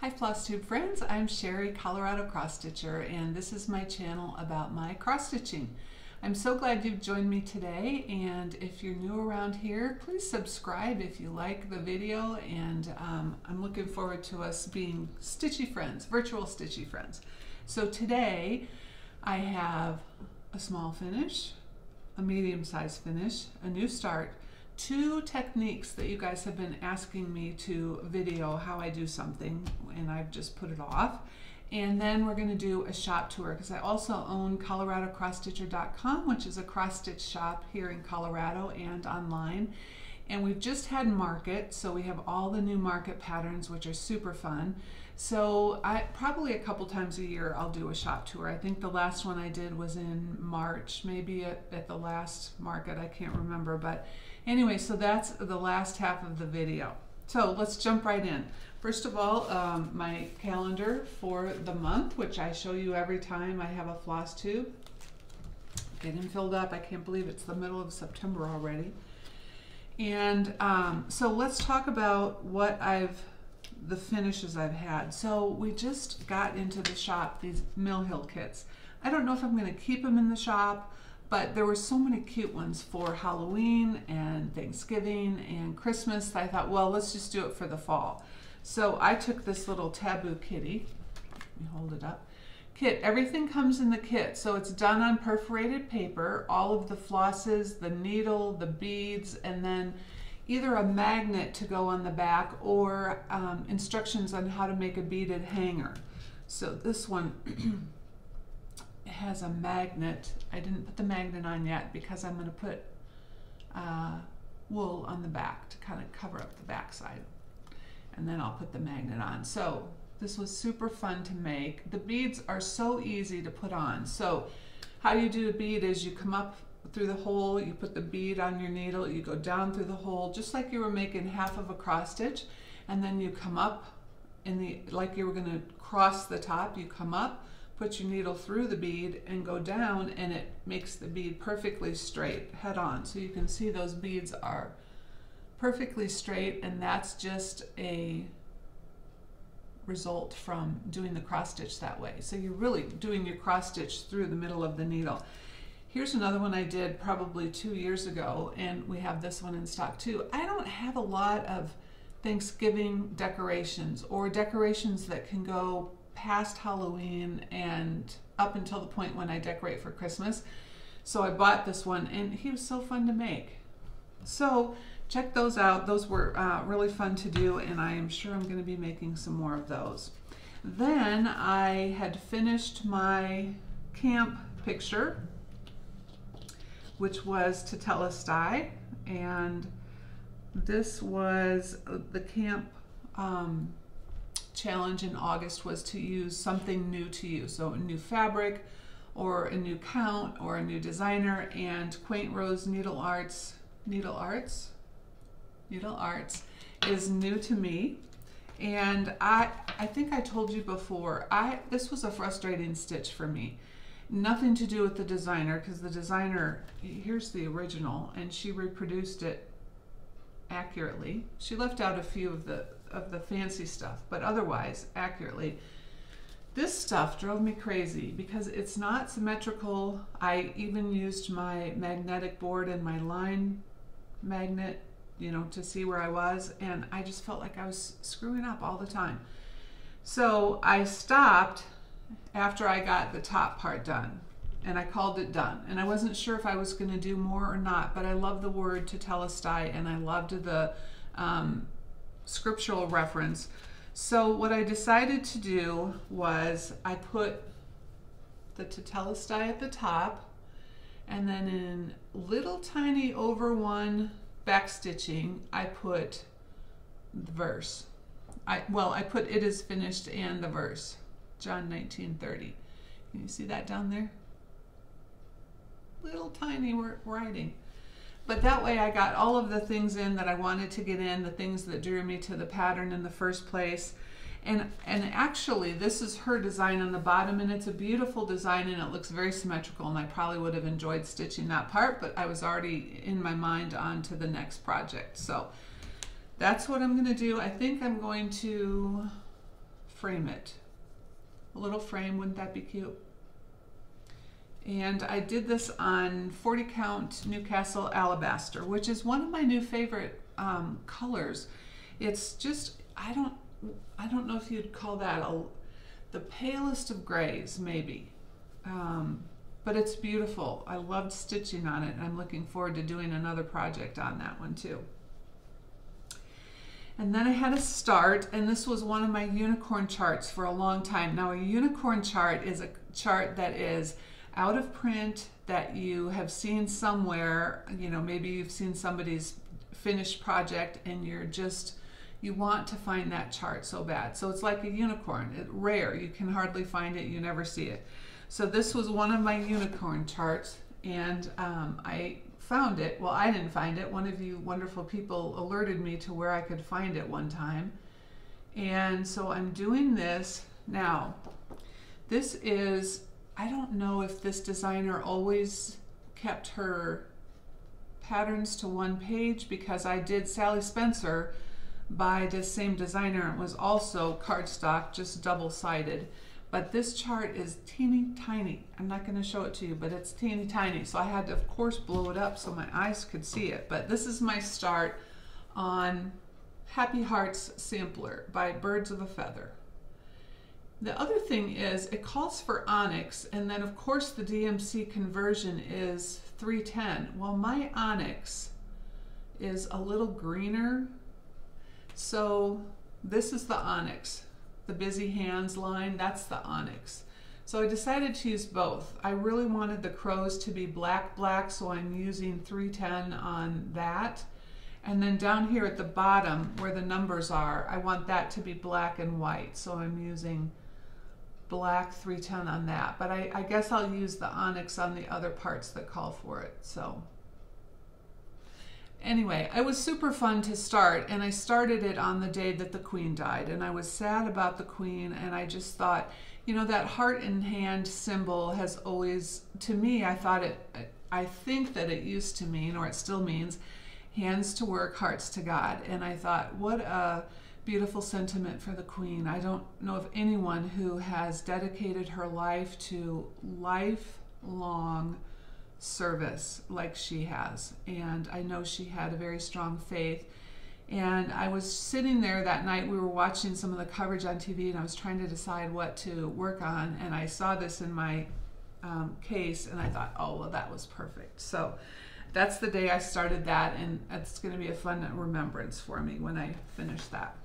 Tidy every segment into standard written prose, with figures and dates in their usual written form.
Hi Flosstube friends, I'm Sherry, Colorado cross stitcher, and this is my channel about my cross stitching. I'm so glad you've joined me today, and if you're new around here, please subscribe if you like the video, and I'm looking forward to us being stitchy friends, virtual stitchy friends. So today I have a small finish, a medium-sized finish, a new start, two techniques that you guys have been asking me to video how I do something, and I've just put it off. And then we're going to do a shop tour because I also own ColoradoCrossStitcher.com, which is a cross stitch shop here in Colorado and online. And we've just had market, so we have all the new market patterns, which are super fun. So probably a couple times a year I'll do a shop tour. I think the last one I did was in March, maybe at the last market, I can't remember. But anyway, so that's the last half of the video. So let's jump right in. First of all, my calendar for the month, which I show you every time I have a Flosstube. Getting filled up. I can't believe it's the middle of September already. And so let's talk about the finishes I've had. So we just got into the shop these Mill Hill kits. I don't know if I'm going to keep them in the shop, but there were so many cute ones for Halloween and Thanksgiving and Christmas that I thought, well, let's just do it for the fall. So I took this little Taboo kitty, let me hold it up, kit. Everything comes in the kit, so it's done on perforated paper, all of the flosses, the needle, the beads, and then either a magnet to go on the back or instructions on how to make a beaded hanger. So this one has a magnet. I didn't put the magnet on yet because I'm going to put wool on the back to kind of cover up the back side, and then I'll put the magnet on. So this was super fun to make. The beads are so easy to put on. So how you do a bead is you come up through the hole, you put the bead on your needle, you go down through the hole just like you were making half of a cross stitch, and then you come up like you were going to cross the top. You come up, put your needle through the bead and go down, and it makes the bead perfectly straight head on. So you can see those beads are perfectly straight, and that's just a result from doing the cross stitch that way. So you're really doing your cross stitch through the middle of the needle. Here's another one I did probably 2 years ago, and we have this one in stock too. I don't have a lot of Thanksgiving decorations or decorations that can go past Halloween and up until the point when I decorate for Christmas. So I bought this one, and he was so fun to make. So check those out. Those were really fun to do, and I am sure I'm going to be making some more of those. Then I had finished my camp picture, which was Tetelestai, and this was the camp challenge in August was to use something new to you. So a new fabric or a new count or a new designer, and Quaint Rose Needle Arts is new to me. And I think I told you before, this was a frustrating stitch for me. Nothing to do with the designer, because the designer, here's the original, and she reproduced it accurately. She left out a few of the fancy stuff, but otherwise accurately. This stuff drove me crazy because it's not symmetrical. I even used my magnetic board and my line magnet, you know, to see where I was, and I just felt like I was screwing up all the time. So I stopped after I got the top part done, and I called it done. And I wasn't sure if I was going to do more or not, but I love the word Tetelestai, and I loved the scriptural reference. So what I decided to do was I put the Tetelestai at the top, and then in little tiny over one back stitching, I put the verse. I put "It is finished" and the verse, John 19:30. Can you see that down there? Little tiny writing. But that way I got all of the things in that I wanted to get in, the things that drew me to the pattern in the first place. And actually this is her design on the bottom, and it's a beautiful design, and it looks very symmetrical, and I probably would have enjoyed stitching that part, but I was already in my mind on to the next project. So that's what I'm going to do. I think I'm going to frame it. A little frame, wouldn't that be cute? And I did this on 40 count Newcastle Alabaster, which is one of my new favorite colors. It's just, I don't know if you'd call that the palest of grays, maybe. But it's beautiful. I loved stitching on it, and I'm looking forward to doing another project on that one too. And then I had a start, and this was one of my unicorn charts for a long time. Now, a unicorn chart is a chart that is out of print, that you have seen somewhere. You know, maybe you've seen somebody's finished project and you want to find that chart so bad. So it's like a unicorn. It's rare. You can hardly find it. You never see it. So this was one of my unicorn charts, and I found it. Well, I didn't find it. One of you wonderful people alerted me to where I could find it one time. And so I'm doing this now. This is, I don't know if this designer always kept her patterns to one page, because I did Sally Spencer by the same designer. It was also cardstock, just double-sided. But this chart is teeny tiny. I'm not going to show it to you, but it's teeny tiny. So I had to, of course, blow it up so my eyes could see it. But this is my start on Happy Hearts Sampler by Birds of a Feather. The other thing is it calls for onyx, and then of course the DMC conversion is 310. Well, my onyx is a little greener, so this is the onyx. The Busy Hands line, that's the onyx. So I decided to use both. I really wanted the crows to be black, so I'm using 310 on that. And then down here at the bottom where the numbers are, I want that to be black and white. So I'm using black 310 on that. But I guess I'll use the onyx on the other parts that call for it. So anyway, it was super fun to start, and I started it on the day that the Queen died, and I was sad about the Queen, and I just thought, you know, that heart in hand symbol has always, to me, I think that it used to mean, or it still means, hands to work, hearts to God. And I thought, what a beautiful sentiment for the Queen. I don't know of anyone who has dedicated her life to lifelong service like she has, and I know she had a very strong faith. And I was sitting there that night, we were watching some of the coverage on TV, and I was trying to decide what to work on, and I saw this in my case, and I thought, oh well, that was perfect. So that's the day I started that, and it's going to be a fun remembrance for me when I finish that.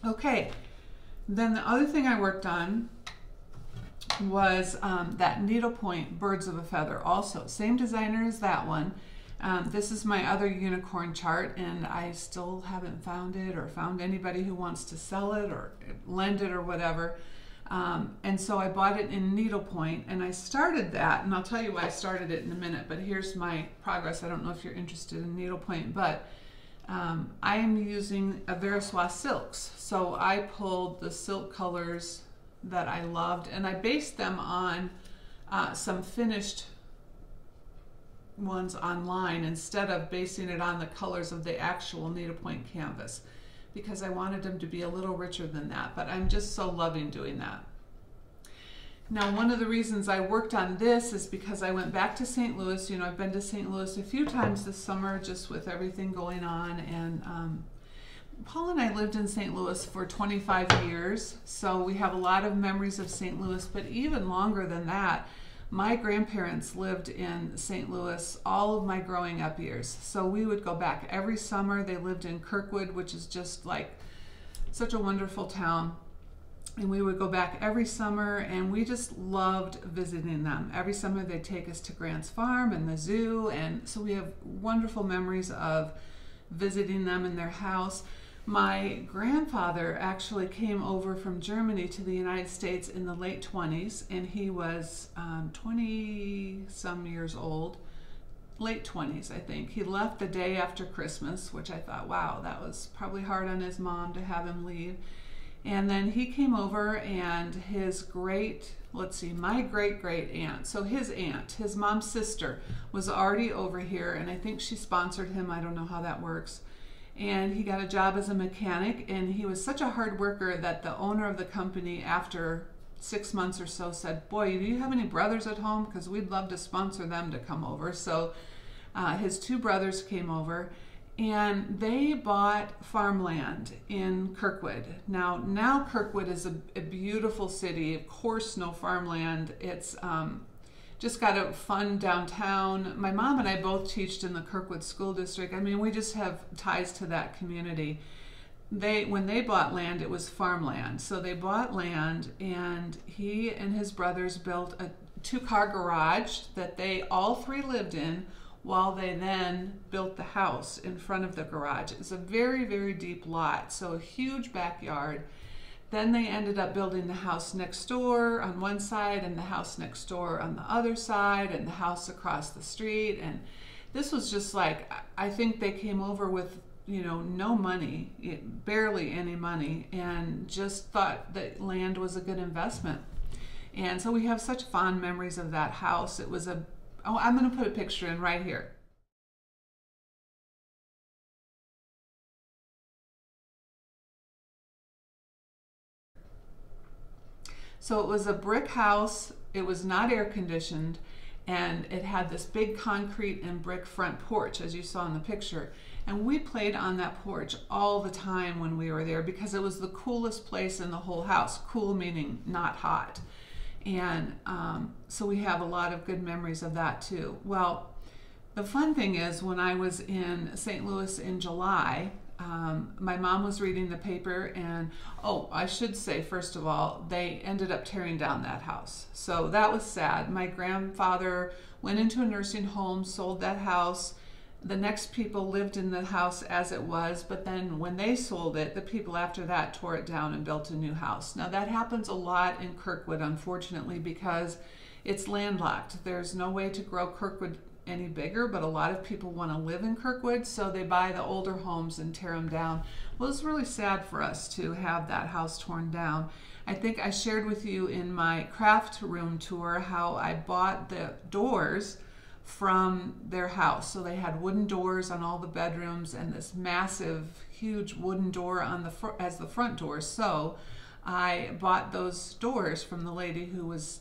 Okay, then the other thing I worked on was that needlepoint Birds of a Feather, also same designer as that one. This is my other unicorn chart, and I still haven't found it or found anybody who wants to sell it or lend it or whatever. And so I bought it in needlepoint, and I started that, and I'll tell you why I started it in a minute, but here's my progress. I don't know if you're interested in needlepoint, but I am using a Veriswa silks. So I pulled the silk colors that I loved, and I based them on some finished ones online instead of basing it on the colors of the actual needlepoint canvas, because I wanted them to be a little richer than that. But I'm just so loving doing that. Now, one of the reasons I worked on this is because I went back to St. Louis. You know, I've been to St. Louis a few times this summer, just with everything going on, and Paul and I lived in St. Louis for 25 years, so we have a lot of memories of St. Louis, but even longer than that, my grandparents lived in St. Louis all of my growing up years. So we would go back every summer. They lived in Kirkwood, which is just like such a wonderful town. And we would go back every summer, and we just loved visiting them. Every summer they'd take us to Grant's Farm and the zoo, and so we have wonderful memories of visiting them in their house. My grandfather actually came over from Germany to the United States in the late 20s, and he was 20-some years old, late 20s, I think. He left the day after Christmas, which I thought, wow, that was probably hard on his mom to have him leave. And then he came over, and his my great-great aunt, so his aunt, his mom's sister, was already over here, and I think she sponsored him. I don't know how that works. and he got a job as a mechanic, and he was such a hard worker that the owner of the company, after 6 months or so, said, "Boy, do you have any brothers at home? Because we'd love to sponsor them to come over." So his 2 brothers came over, and they bought farmland in Kirkwood. Now Kirkwood is a beautiful city. Of course, no farmland. It's just got a fun downtown. My mom and I both teached in the Kirkwood School District. I mean, we just have ties to that community. When they bought land, it was farmland. So they bought land, and he and his brothers built a 2-car garage that they all 3 lived in, while they then built the house in front of the garage. It's a very, very deep lot, so a huge backyard. Then they ended up building the house next door on one side, and the house next door on the other side, and the house across the street. And this was just like, I think they came over with, no money, barely any money, and just thought that land was a good investment. And so we have such fond memories of that house. It was I'm going to put a picture in right here. So it was a brick house. It was not air conditioned, and it had this big concrete and brick front porch, as you saw in the picture. And we played on that porch all the time when we were there, because it was the coolest place in the whole house. Cool meaning not hot. And so we have a lot of good memories of that too. Well, the fun thing is, when I was in St. Louis in July, my mom was reading the paper, and I should say, first of all, they ended up tearing down that house. So that was sad. My grandfather went into a nursing home, sold that house. The next people lived in the house as it was, but then when they sold it, the people after that tore it down and built a new house. Now that happens a lot in Kirkwood, unfortunately, because it's landlocked. There's no way to grow Kirkwood any bigger, but a lot of people want to live in Kirkwood, so they buy the older homes and tear them down. Well, it's really sad for us to have that house torn down. I think I shared with you in my craft room tour how I bought the doors from their house. So they had wooden doors on all the bedrooms, and this massive, huge wooden door on the as the front door. So I bought those doors from the lady who was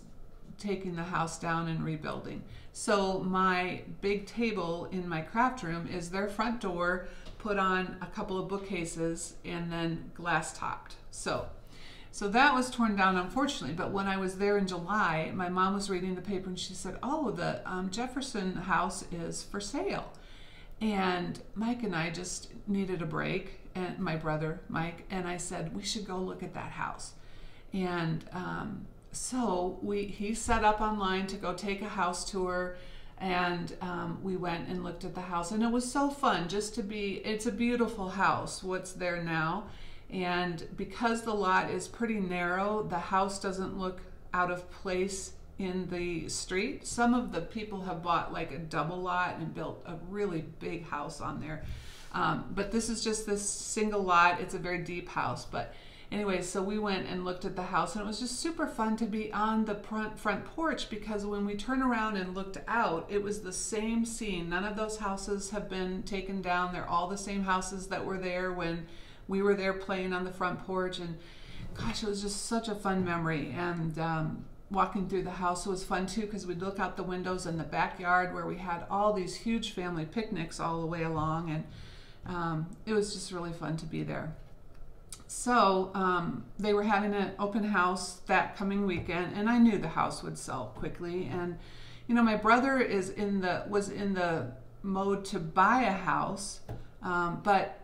taking the house down and rebuilding. So my big table in my craft room is their front door, put on a couple of bookcases, and then glass topped. So that was torn down, unfortunately. But when I was there in July, my mom was reading the paper, and she said, "Oh, the Jefferson house is for sale." And Mike and I just needed a break, and my brother Mike, and I said, "We should go look at that house." And so he set up online to go take a house tour, and we went and looked at the house, and it was so fun just to be. It's a beautiful house, what's there now. And because the lot is pretty narrow, the house doesn't look out of place in the street. Some of the people have bought like a double lot and built a really big house on there. But this is just this single lot. It's a very deep house. But anyway, so we went and looked at the house, and it was just super fun to be on the front porch, because when we turned around and looked out, it was the same scene. None of those houses have been taken down. They're all the same houses that were there when we were there playing on the front porch. And gosh, it was just such a fun memory. And walking through the house was fun too, because we'd look out the windows in the backyard where we had all these huge family picnics all the way along, and it was just really fun to be there. So they were having an open house that coming weekend, and I knew the house would sell quickly. And my brother was in the mode to buy a house, but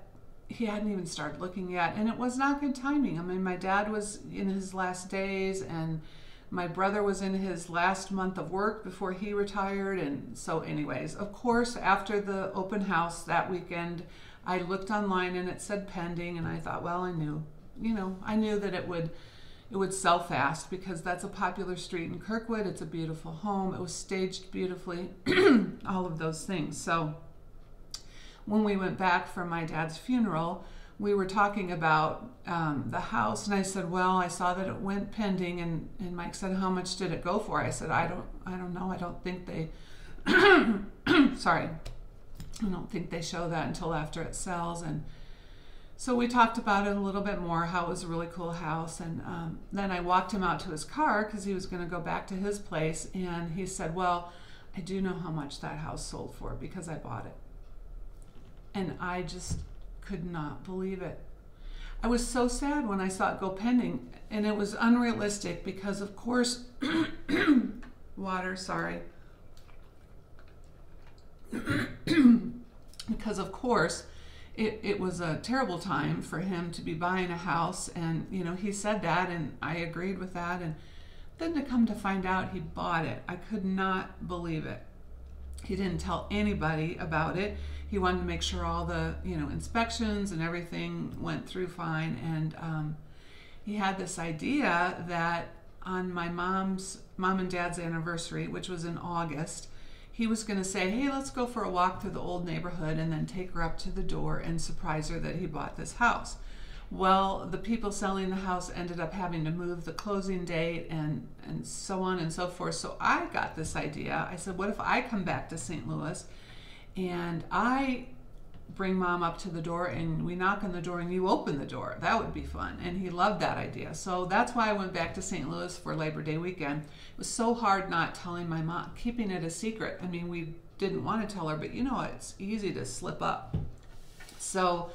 he hadn't even started looking yet, and it was not good timing. I mean, my dad was in his last days, and my brother was in his last month of work before he retired. And so anyways, of course, after the open house that weekend, I looked online and it said pending, and I thought, well, I knew that it would sell fast, because that's a popular street in Kirkwood. It's a beautiful home. It was staged beautifully, all of those things. So when we went back for my dad's funeral, we were talking about the house, and I said, well, I saw that it went pending, and Mike said, how much did it go for? I said, I don't know. I don't think they sorry, I don't think they show that until after it sells. And So we talked about it a little bit more, how it was a really cool house. And then I walked him out to his car because he was going to go back to his place. And he said, well, I do know how much that house sold for because I bought it. And I just could not believe it. I was so sad when I saw it go pending. And it was unrealistic because, of course, water, sorry. Because, of course, it was a terrible time for him to be buying a house, and you know, he said that and I agreed with that, and then to come to find out he bought it, I could not believe it. He didn't tell anybody about it. He wanted to make sure all the, you know, inspections and everything went through fine, and he had this idea that on my mom and dad's anniversary, which was in August, he was going to say, hey, let's go for a walk through the old neighborhood and then take her up to the door and surprise her that he bought this house. Well, the people selling the house ended up having to move the closing date and so on and so forth. So I got this idea. I said, what if I come back to St. Louis and I bring mom up to the door and we knock on the door and you open the door? That would be fun. And he loved that idea. So that's why I went back to St. Louis for Labor Day weekend. It was so hard not telling my mom, keeping it a secret. I mean, we didn't want to tell her, but you know, it's easy to slip up. So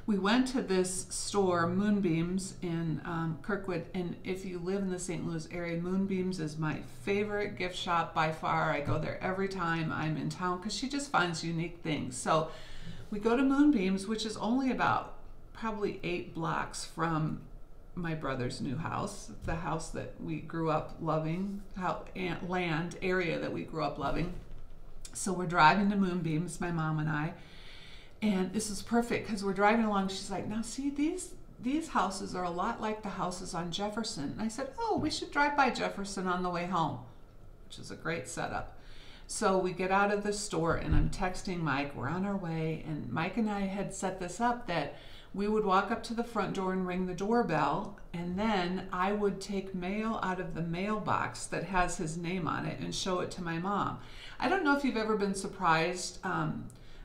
we went to this store, Moonbeams, in Kirkwood. And if you live in the St. Louis area, Moonbeams is my favorite gift shop by far. I go there every time I'm in town because she just finds unique things. So we go to Moonbeams, which is only about probably 8 blocks from my brother's new house, the house that we grew up loving, land area that we grew up loving. So we're driving to Moonbeams, my mom and I, and this is perfect because we're driving along. She's like, now see, these houses are a lot like the houses on Jefferson. And I said, oh, we should drive by Jefferson on the way home, which is a great setup. So we get out of the store and I'm texting Mike, we're on our way, and Mike and I had set this up that we would walk up to the front door and ring the doorbell, and then I would take mail out of the mailbox that has his name on it and show it to my mom. I don't know if you've ever been surprised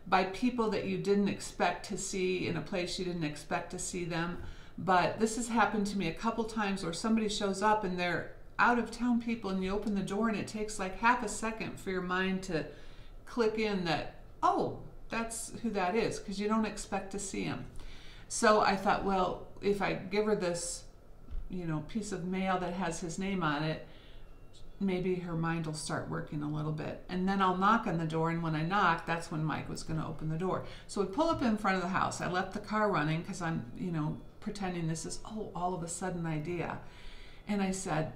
by people that you didn't expect to see in a place you didn't expect to see them, but this has happened to me a couple times where somebody shows up and they're out of town people and you open the door and it takes like half a second for your mind to click in that, oh, that's who that is, because you don't expect to see him. So I thought, well, if I give her this, you know, piece of mail that has his name on it, maybe her mind will start working a little bit. And then I'll knock on the door, and when I knock, that's when Mike was going to open the door. So we pull up in front of the house. I left the car running because I'm, you know, pretending this is, oh, all of a sudden idea. And I said,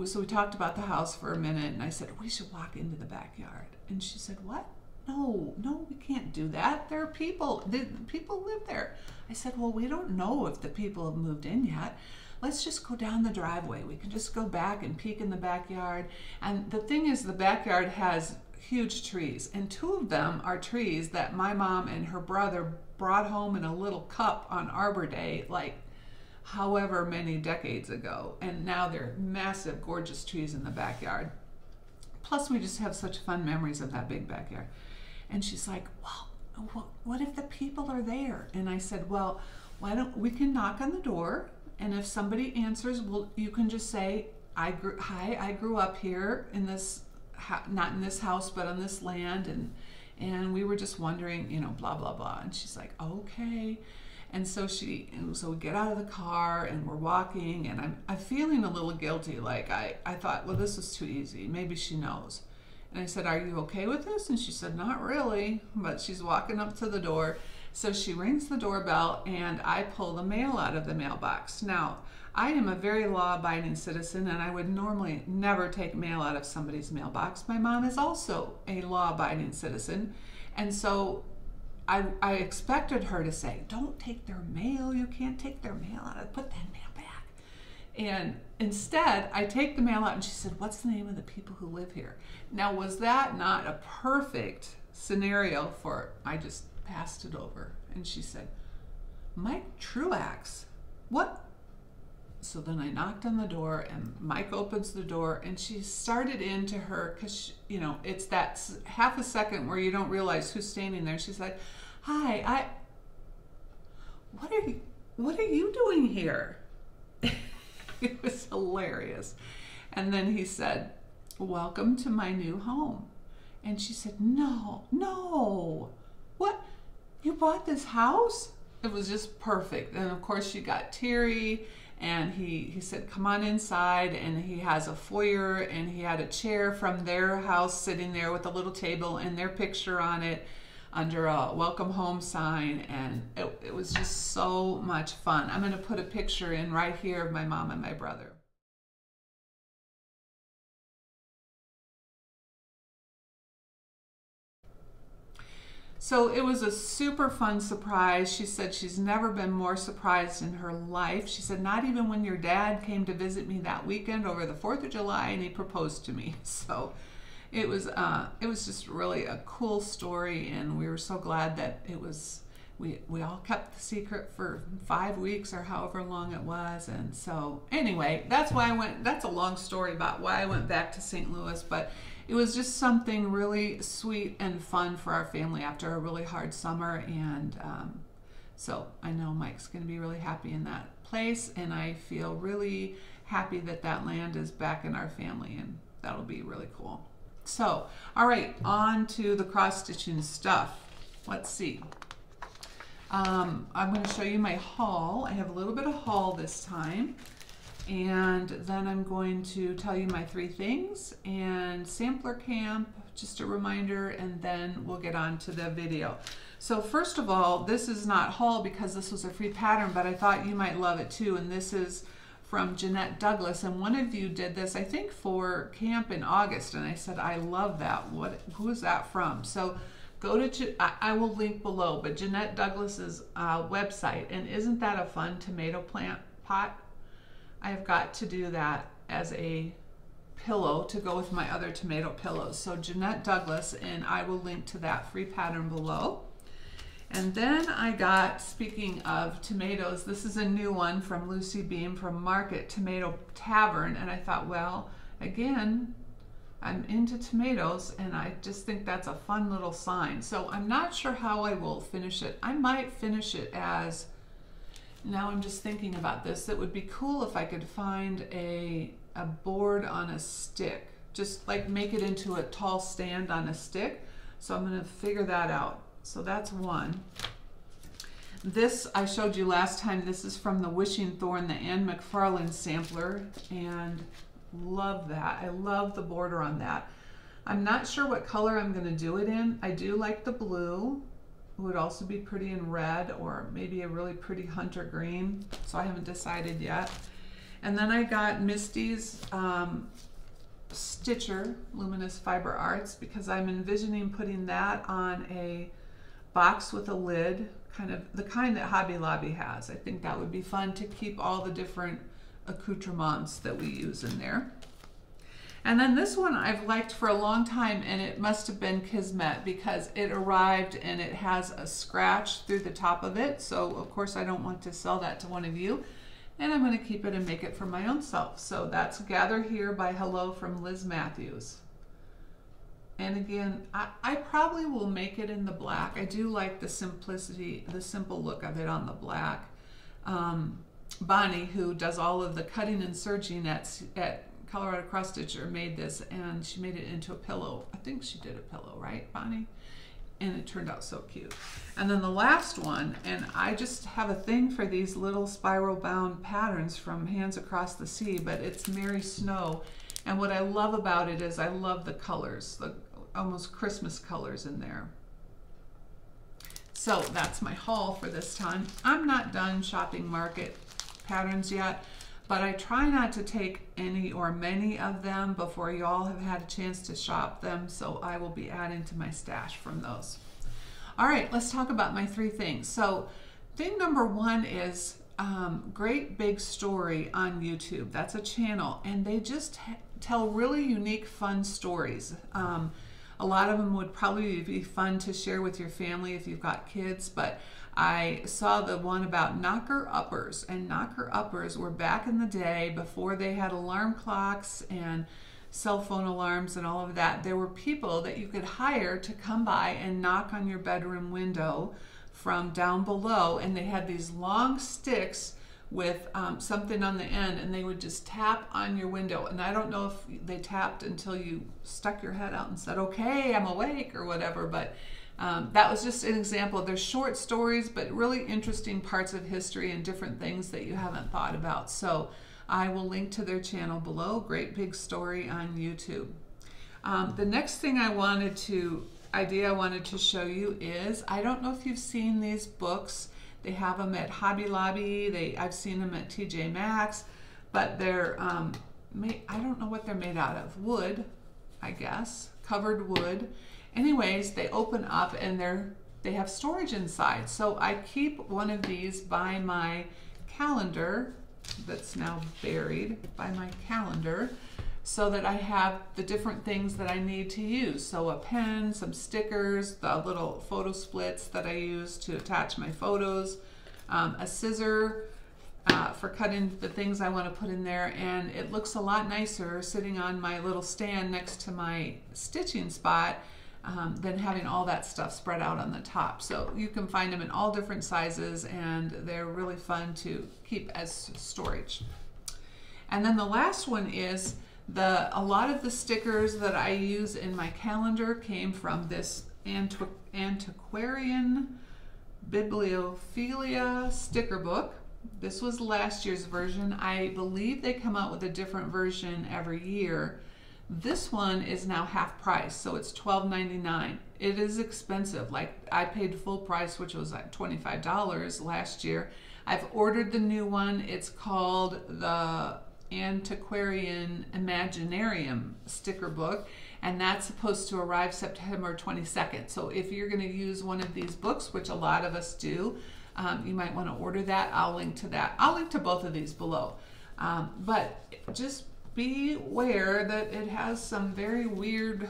so we talked about the house for a minute, and I said, we should walk into the backyard. And she said, what? No, we can't do that. There are people. People live there. I said, well, we don't know if the people have moved in yet. Let's just go down the driveway. We can just go back and peek in the backyard. And the thing is, the backyard has huge trees, and 2 of them are trees that my mom and her brother brought home in a little cup on Arbor Day, like however many decades ago. And now they're massive, gorgeous trees in the backyard. Plus, we just have such fun memories of that big backyard. And she's like, well, what if the people are there? And I said, well, why don't we can knock on the door, and if somebody answers, well, you can just say, I grew up here in this, not in this house, but on this land, and we were just wondering, you know, blah, blah, blah. And she's like, okay. And so we get out of the car and we're walking, and I'm feeling a little guilty. Like I thought, well, this is too easy. Maybe she knows. And I said, are you okay with this? And she said, not really, but she's walking up to the door. So she rings the doorbell and I pull the mail out of the mailbox. Now, I am a very law-abiding citizen, and I would normally never take mail out of somebody's mailbox. My mom is also a law-abiding citizen. And so I expected her to say, don't take their mail. You can't take their mail out. Put that mail back. And instead, I take the mail out, and she said, what's the name of the people who live here? Now, was that not a perfect scenario for, I just passed it over. And she said, Mike Truax. What? So then I knocked on the door, and Mike opens the door, and she started into her, because, you know, it's that half a second where you don't realize who's standing there. She's like, hi, what are you doing here? It was hilarious. And then he said, welcome to my new home. And she said, no, no, what? You bought this house? It was just perfect. And of course she got teary, and he said, come on inside. And he has a foyer, and he had a chair from their house sitting there with a little table and their picture on it under a welcome home sign. And it was just so much fun. I'm going to put a picture in right here of my mom and my brother. So it was a super fun surprise. She said she's never been more surprised in her life. She said, not even when your dad came to visit me that weekend over the 4th of July and he proposed to me. So it was just really a cool story, and we were so glad that it was, we all kept the secret for 5 weeks or however long it was. And so anyway, that's why I went, that's a long story about why I went back to St. Louis, but it was just something really sweet and fun for our family after a really hard summer. And so I know Mike's going to be really happy in that place, and I feel really happy that that land is back in our family, and that'll be really cool. So, all right, on to the cross-stitching stuff. Let's see. I'm going to show you my haul. I have a little bit of haul this time. And then I'm going to tell you my 3 things and sampler camp, just a reminder, and then we'll get on to the video. So first of all, this is not haul because this was a free pattern, but I thought you might love it too. And this is from Jeanette Douglas, and one of you did this, I think, for camp in August, and I said, I love that. Who is that from? So go to, I will link below, but Jeanette Douglas's website, and isn't that a fun tomato plant pot? I've got to do that as a pillow to go with my other tomato pillows. So Jeanette Douglas, and I will link to that free pattern below. And then I got, speaking of tomatoes, this is a new one from Lucy Beam from Market Tomato Tavern, and I thought, well, again, I'm into tomatoes, and I just think that's a fun little sign. So I'm not sure how I will finish it. I might finish it as, now I'm just thinking about this, it would be cool if I could find a board on a stick, just like make it into a tall stand on a stick. So I'm going to figure that out. So that's one. This I showed you last time. This is from the Wishing Thorn, the Anne McFarlane sampler, and love that. I love the border on that. I'm not sure what color I'm going to do it in. I do like the blue. It would also be pretty in red, or maybe a really pretty hunter green, so I haven't decided yet. And then I got Misty's Stitcher Luminous Fiber Arts, because I'm envisioning putting that on a box with a lid, kind of the kind that Hobby Lobby has. I think that would be fun to keep all the different accoutrements that we use in there. And then this one I've liked for a long time, and it must have been Kismet because it arrived and it has a scratch through the top of it. So of course I don't want to sell that to one of you, and I'm going to keep it and make it for my own self. So that's Gather Here by Hello from Liz Matthews. And again, I probably will make it in the black. I do like the simplicity, the simple look of it on the black. Bonnie, who does all of the cutting and serging at Colorado Cross Stitcher, made this, and she made it into a pillow. I think she did a pillow, right, Bonnie? And it turned out so cute. And then the last one, and I just have a thing for these little spiral bound patterns from Hands Across the Sea, but it's Mary Snow. And what I love about it is I love the colors, the almost Christmas colors in there. So that's my haul for this time. I'm not done shopping Market patterns yet, but I try not to take any or many of them before you all have had a chance to shop them, so I will be adding to my stash from those. All right, let's talk about my 3 things. So thing number 1 is Great Big Story on YouTube. That's a channel, and they just tell really unique, fun stories. A lot of them would probably be fun to share with your family if you've got kids, but I saw the one about knocker uppers, and knocker uppers were back in the day before they had alarm clocks and cell phone alarms and all of that. There were people that you could hire to come by and knock on your bedroom window from down below, and they had these long sticks with something on the end, and they would just tap on your window. And I don't know if they tapped until you stuck your head out and said, okay, I'm awake, or whatever, but that was just an example. They're short stories, but really interesting parts of history and different things that you haven't thought about. So I will link to their channel below. Great Big Story on YouTube. The next thing I wanted to show you is, I don't know if you've seen these books. They have them at Hobby Lobby. I've seen them at TJ Maxx, but they're I don't know what they're made out of. Wood, I guess, covered wood. Anyways, they open up and they have storage inside. So I keep one of these by my calendar that's now buried by my calendar, so that I have the different things that I need to use. So a pen, some stickers, the little photo splits that I use to attach my photos, a scissor for cutting the things I want to put in there, and it looks a lot nicer sitting on my little stand next to my stitching spot than having all that stuff spread out on the top. So you can find them in all different sizes, and they're really fun to keep as storage. And then the last one is, a lot of the stickers that I use in my calendar came from this Antiquarian Bibliophilia sticker book. This was last year's version. I believe they come out with a different version every year. This one is now half price, so it's $12.99. It is expensive. Like, I paid full price, which was like $25 last year. I've ordered the new one. It's called the Antiquarian Imaginarium sticker book, and that's supposed to arrive September 22nd. So if you're going to use one of these books, which a lot of us do, you might want to order that. I'll link to that. I'll link to both of these below. But just beware that it has some very weird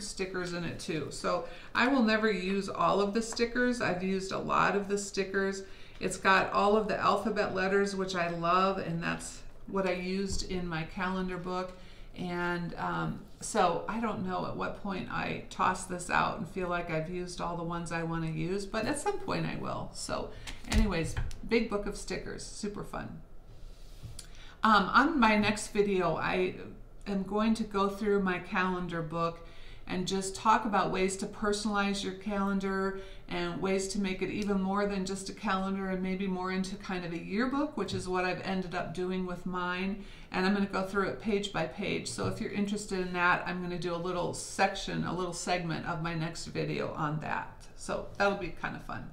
stickers in it too. So I will never use all of the stickers. I've used a lot of the stickers. It's got all of the alphabet letters, which I love, and that's what I used in my calendar book. And so I don't know at what point I toss this out and feel like I've used all the ones I want to use, but at some point I will. So anyways, big book of stickers, super fun. On my next video, I am going to go through my calendar book and just talk about ways to personalize your calendar and ways to make it even more than just a calendar, and maybe more into kind of a yearbook, which is what I've ended up doing with mine. And I'm going to go through it page by page. So if you're interested in that, I'm going to do a little section, a little segment of my next video on that. So that'll be kind of fun.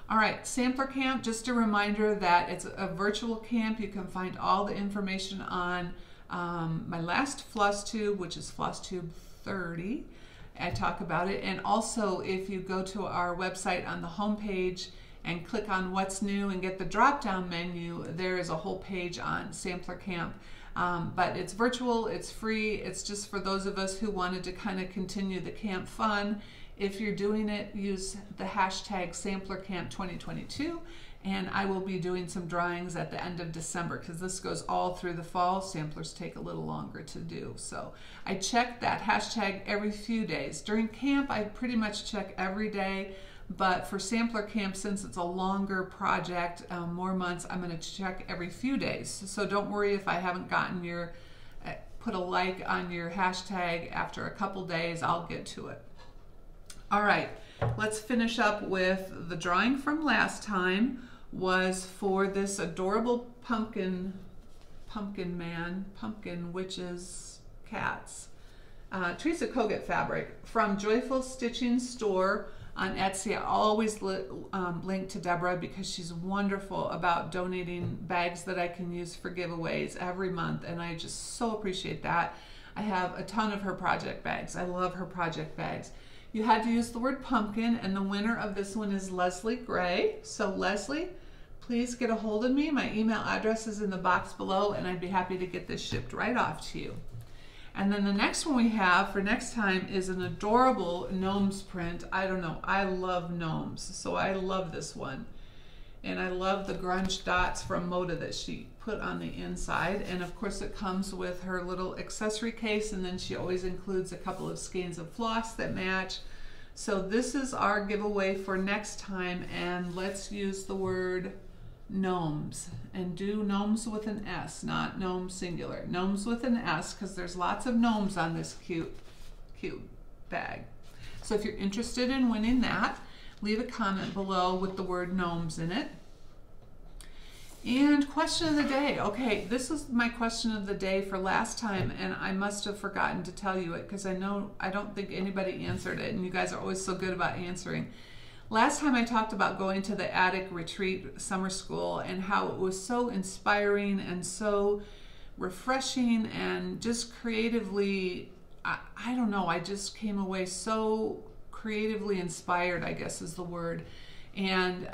All right, Sampler Camp, just a reminder that it's a virtual camp. You can find all the information on my last Flosstube, which is Flosstube 30. I talk about it. And also, if you go to our website on the home page and click on what's new and get the drop-down menu, there is a whole page on Sampler Camp. But it's virtual, it's free, it's just for those of us who wanted to kind of continue the camp fun. If you're doing it, use the hashtag SamplerCamp2022, and I will be doing some drawings at the end of December, because this goes all through the fall. Samplers take a little longer to do. So I check that hashtag every few days. During camp, I pretty much check every day, but for Sampler Camp, since it's a longer project, more months, I'm going to check every few days. So don't worry if I haven't gotten your, put a like on your hashtag after a couple days, I'll get to it. All right, let's finish up with the drawing from last time. Was for this adorable pumpkin witches, cats. Teresa Kogut fabric from Joyful Stitching Store on Etsy. I always link to Deborah because she's wonderful about donating bags that I can use for giveaways every month, and I just so appreciate that. I have a ton of her project bags. I love her project bags. You had to use the word pumpkin, and the winner of this one is Leslie Gray. So Leslie, please get a hold of me. My email address is in the box below, and I'd be happy to get this shipped right off to you. And then the next one we have for next time is an adorable gnomes print. I don't know, I love gnomes, so I love this one. And I love the grunge dots from Moda that she put on the inside. And of course it comes with her little accessory case, and then she always includes a couple of skeins of floss that match. So this is our giveaway for next time, and let's use the word gnomes, and do gnomes with an S, not gnome singular. Gnomes with an S, because there's lots of gnomes on this cute bag. So if you're interested in winning that, leave a comment below with the word gnomes in it. And question of the day. Okay, this is my question of the day for last time, and I must have forgotten to tell you it because I don't think anybody answered it, and you guys are always so good about answering. Last time I talked about going to the attic retreat summer school and how it was so inspiring and so refreshing and just creatively, I don't know, I just came away so creatively inspired, I guess is the word. And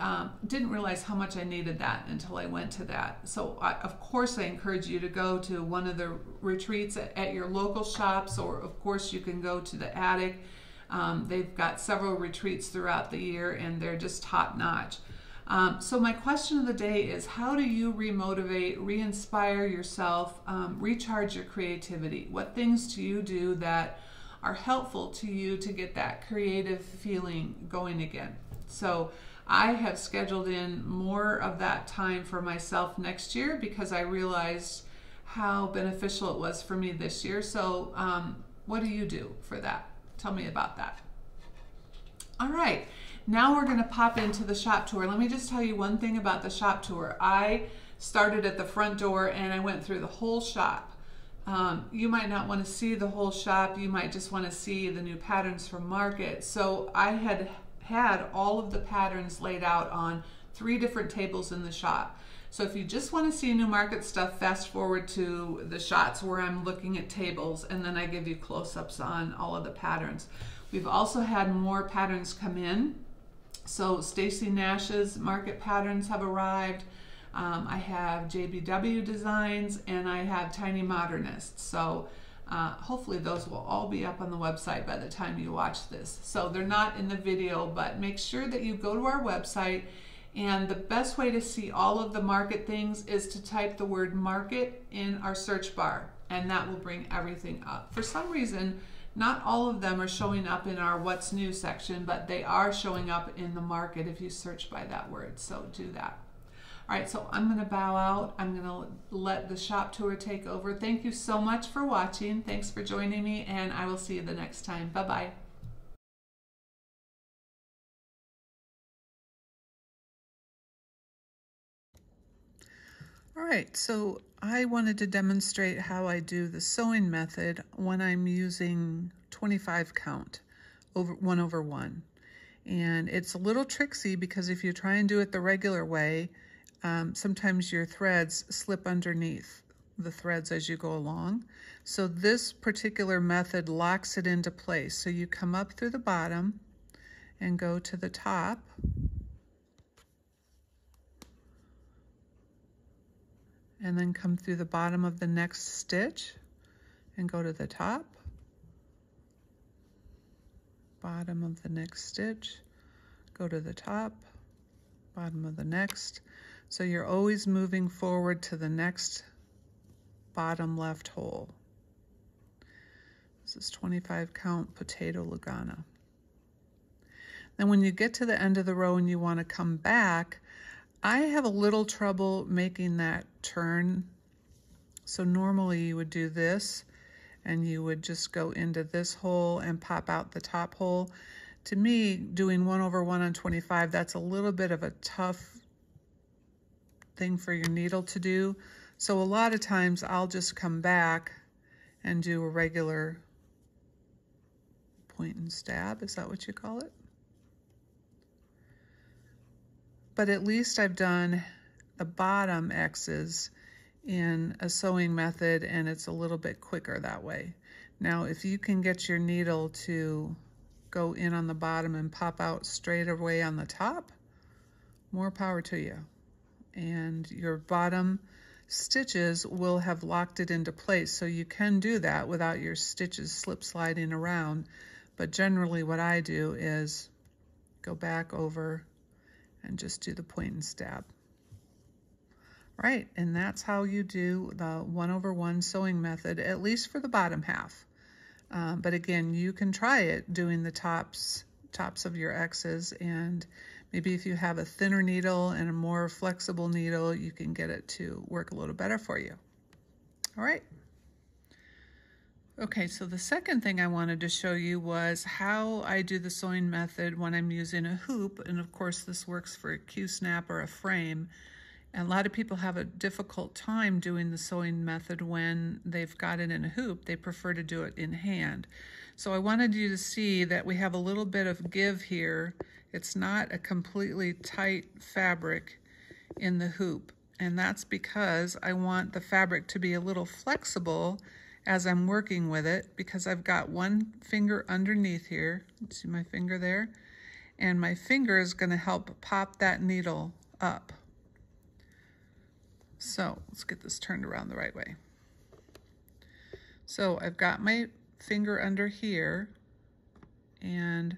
didn't realize how much I needed that until I went to that. So of course I encourage you to go to one of the retreats at your local shops, or of course you can go to the attic. They've got several retreats throughout the year and they're just top notch. So my question of the day is, how do you remotivate, re-inspire yourself, recharge your creativity? What things do you do that are helpful to you to get that creative feeling going again? So I have scheduled in more of that time for myself next year because I realized how beneficial it was for me this year. So what do you do for that? Tell me about that. All right, now we're going to pop into the shop tour. Let me just tell you one thing about the shop tour. I started at the front door and I went through the whole shop. You might not want to see the whole shop. You might just want to see the new patterns from market. So I had all of the patterns laid out on 3 different tables in the shop. So if you just want to see new market stuff, fast forward to the shots where I'm looking at tables and then I give you close-ups on all of the patterns. We've also had more patterns come in. So Stacy Nash's market patterns have arrived. I have JBW designs and I have Tiny Modernists. So hopefully those will all be up on the website by the time you watch this. So they're not in the video, but make sure that you go to our website, and the best way to see all of the market things is to type the word market in our search bar, and that will bring everything up. For some reason, not all of them are showing up in our what's new section, but they are showing up in the market if you search by that word, so do that. All right, so I'm going to bow out. I'm going to let the shop tour take over. Thank you so much for watching. Thanks for joining me, and I will see you the next time. Bye-bye. All right, so I wanted to demonstrate how I do the sewing method when I'm using 25 count, 1/1. And it's a little tricksy because if you try and do it the regular way, sometimes your threads slip underneath the threads as you go along. So this particular method locks it into place. So you come up through the bottom and go to the top. And then come through the bottom of the next stitch and go to the top. Bottom of the next stitch, go to the top, bottom of the next. So you're always moving forward to the next bottom left hole. This is 25 count potato Lugana. Then when you get to the end of the row and you want to come back, I have a little trouble making that turn. So normally you would do this and you would just go into this hole and pop out the top hole. To me, doing 1/1 on 25, that's a little bit of a tough thing for your needle to do. So a lot of times I'll just come back and do a regular point and stab. Is that what you call it? But at least I've done the bottom X's in a sewing method, and it's a little bit quicker that way. Now, if you can get your needle to go in on the bottom and pop out straight away on the top, more power to you. And your bottom stitches will have locked it into place. So you can do that without your stitches slip sliding around. But generally what I do is go back over and just do the point and stab. Right, and that's how you do the 1/1 sewing method, at least for the bottom half. But again, you can try it doing the tops tops of your X's, and maybe if you have a thinner needle and a more flexible needle, you can get it to work a little better for you. All right. Okay, so the second thing I wanted to show you was how I do the sewing method when I'm using a hoop, and of course this works for a Q-snap or a frame. And a lot of people have a difficult time doing the sewing method when they've got it in a hoop. They prefer to do it in hand. So I wanted you to see that we have a little bit of give here. It's not a completely tight fabric in the hoop. And that's because I want the fabric to be a little flexible as I'm working with it, because I've got one finger underneath here. See my finger there? And my finger is going to help pop that needle up. So let's get this turned around the right way. So I've got my finger under here, and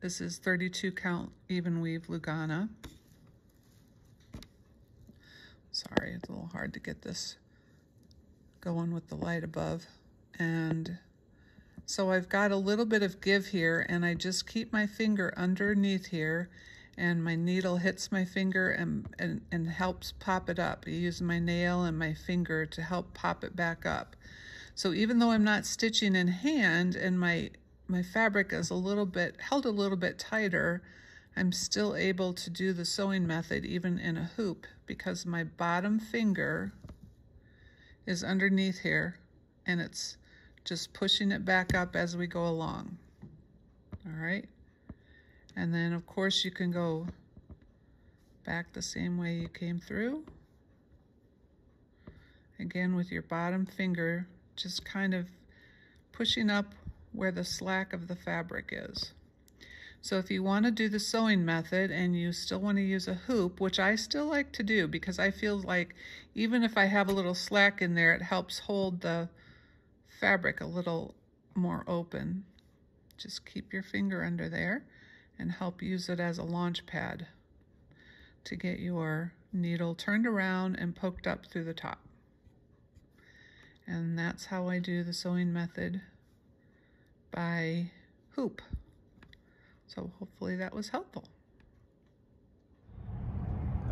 this is 32 count even weave Lugana. Sorry, it's a little hard to get this going with the light above. And so I've got a little bit of give here, and I just keep my finger underneath here, and my needle hits my finger and helps pop it up. I use my nail and my finger to help pop it back up. So even though I'm not stitching in hand and my fabric is held a little bit tighter, I'm still able to do the sewing method even in a hoop, because my bottom finger is underneath here and it's just pushing it back up as we go along. All right. And then of course you can go back the same way you came through. Again, with your bottom finger just kind of pushing up where the slack of the fabric is. So if you want to do the sewing method and you still want to use a hoop, which I still like to do because I feel like even if I have a little slack in there, it helps hold the fabric a little more open. Just keep your finger under there and help use it as a launch pad to get your needle turned around and poked up through the top. And that's how I do the sewing method by hoop. So hopefully that was helpful.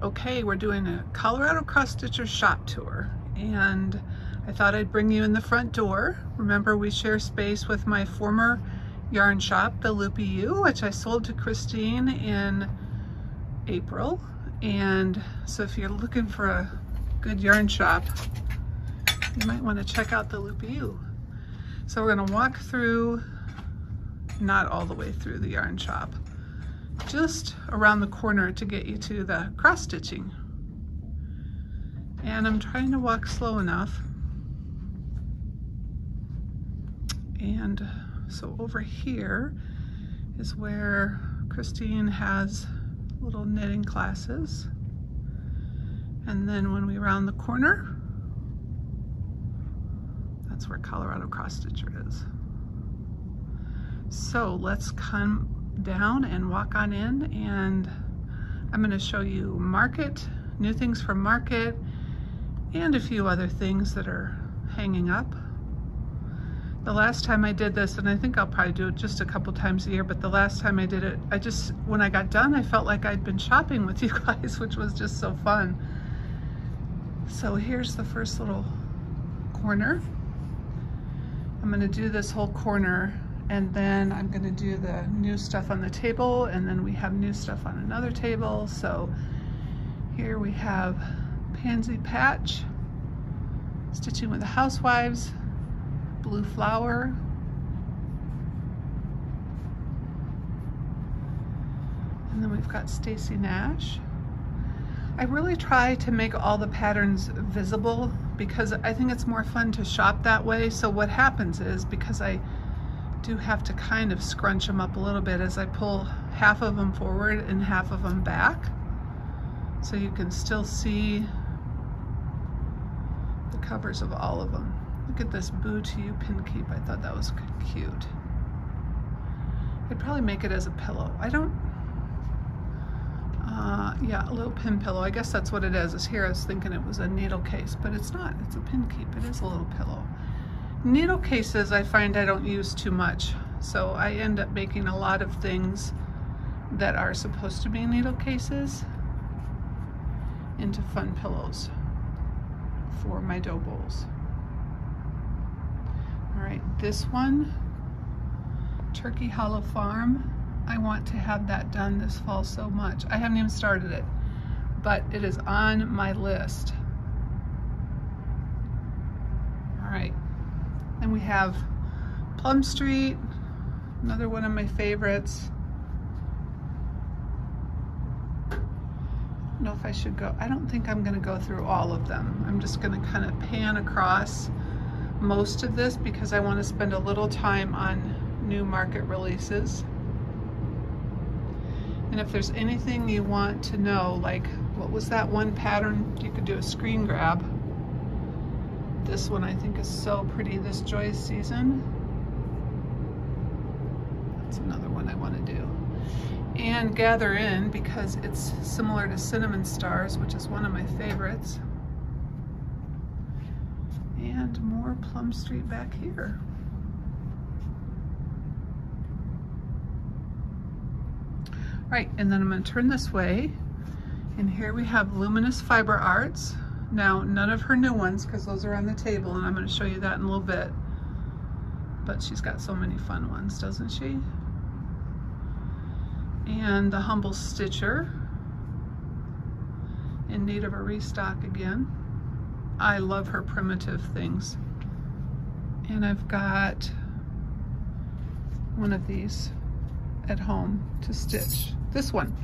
Okay, we're doing a Colorado Cross Stitcher shop tour, and I thought I'd bring you in the front door. Remember, we share space with my former yarn shop, the Loopy U, which I sold to Christine in April. And so if you're looking for a good yarn shop, you might want to check out the Loopy U. So we're going to walk through, not all the way through the yarn shop, just around the corner to get you to the cross stitching. And I'm trying to walk slow enough. And so over here is where Christine has little knitting classes. And then when we round the corner, that's where Colorado Cross Stitcher is. So let's come down and walk on in, and I'm going to show you Market, new things from Market, and a few other things that are hanging up. The last time I did this, and I think I'll probably do it just a couple times a year, but the last time I did it, when I got done, I felt like I'd been shopping with you guys, which was just so fun. So here's the first little corner. I'm going to do this whole corner, and then I'm going to do the new stuff on the table, and then we have new stuff on another table. So here we have Pansy Patch, Stitching with the Housewives, Blue Flower, and then we've got Stacy Nash. I really try to make all the patterns visible because I think it's more fun to shop that way. So what happens is, because I do have to kind of scrunch them up a little bit as I pull half of them forward and half of them back, so you can still see the covers of all of them. Look at this Boo to You pin keep. I thought that was cute. I'd probably make it as a pillow. I don't, yeah, a little pin pillow. I guess that's what it is. Here I was thinking it was a needle case, but it's not. It's a pin keep. It is a little pillow. Needle cases I find I don't use too much. So I end up making a lot of things that are supposed to be needle cases into fun pillows for my dough bowls. All right, this one, Turkey Hollow Farm. I want to have that done this fall so much. I haven't even started it, but it is on my list. All right, then we have Plum Street, another one of my favorites. I don't know if I should go. I don't think I'm going to go through all of them. I'm just going to kind of pan across most of this because I want to spend a little time on new market releases. And if there's anything you want to know, like what was that one pattern you could do a screen grab? This one I think is so pretty this joy season. That's another one I want to do. And Gather In, because it's similar to Cinnamon Stars, which is one of my favorites. And more Plum Street back here. Right, and then I'm going to turn this way, and here we have Luminous Fiber Arts. Now, none of her new ones, because those are on the table, and I'm going to show you that in a little bit. But she's got so many fun ones, doesn't she? And the Humble Stitcher, in need of a restock again. I love her primitive things. And I've got one of these at home to stitch. This one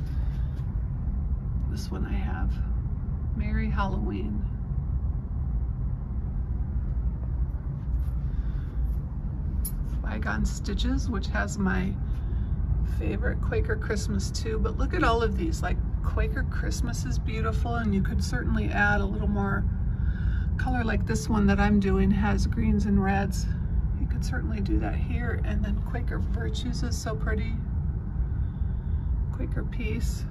I have, Merry Halloween. Bygone Stitches, which has my favorite Quaker Christmas too, but look at all of these. Like Quaker Christmas is beautiful, and you could certainly add a little more color. Like this one that I'm doing has greens and reds. You could certainly do that here. And then Quaker Virtues is so pretty. Quaker Peace.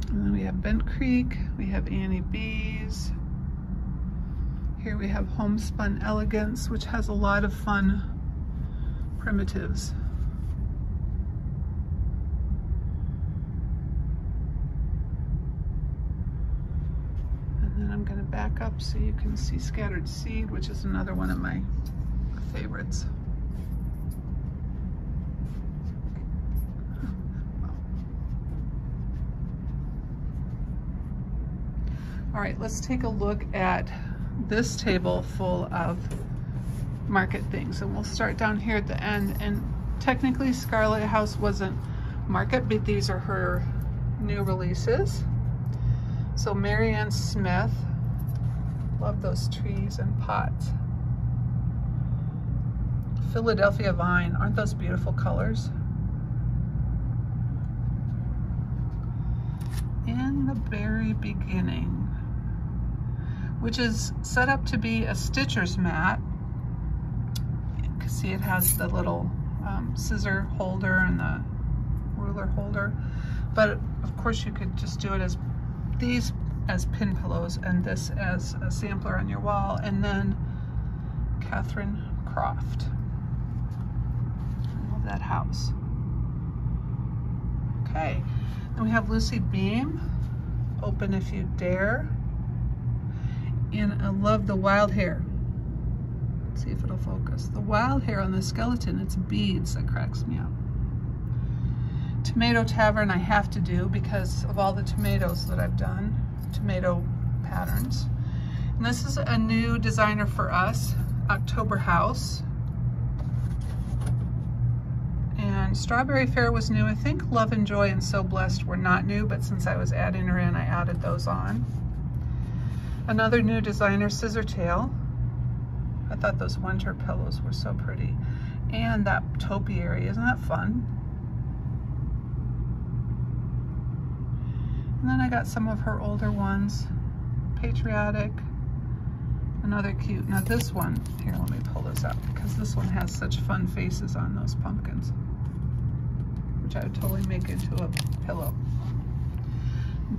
And then we have Bent Creek, we have Annie B's. Here we have Homespun Elegance, which has a lot of fun primitives. And then I'm going to back up so you can see Scattered Seed, which is another one of my favorites. All right, let's take a look at this table full of market things. And we'll start down here at the end. And technically Scarlet House wasn't market, but these are her new releases. So Marianne Smith, love those trees and pots. Philadelphia Vine, aren't those beautiful colors? In the Very Beginning, which is set up to be a stitcher's mat. You can see it has the little scissor holder and the ruler holder, but of course you could just do it as these as pin pillows and this as a sampler on your wall. And then Catherine Croft, I love that house. Okay, then we have Lucy Beam, Open If You Dare. And I love the wild hair. Let's see if it'll focus. The wild hair on the skeleton, it's beads that cracks me up. Tomato Tavern I have to do because of all the tomatoes that I've done, tomato patterns. And this is a new designer for us, October House. And Strawberry Fair was new. I think Love and Joy and So Blessed were not new, but since I was adding her in, I added those on. Another new designer, Scissortail. I thought those winter pillows were so pretty. And that topiary, isn't that fun? And then I got some of her older ones. Patriotic, another cute. Now this one, here, let me pull this out because this one has such fun faces on those pumpkins, which I would totally make into a pillow.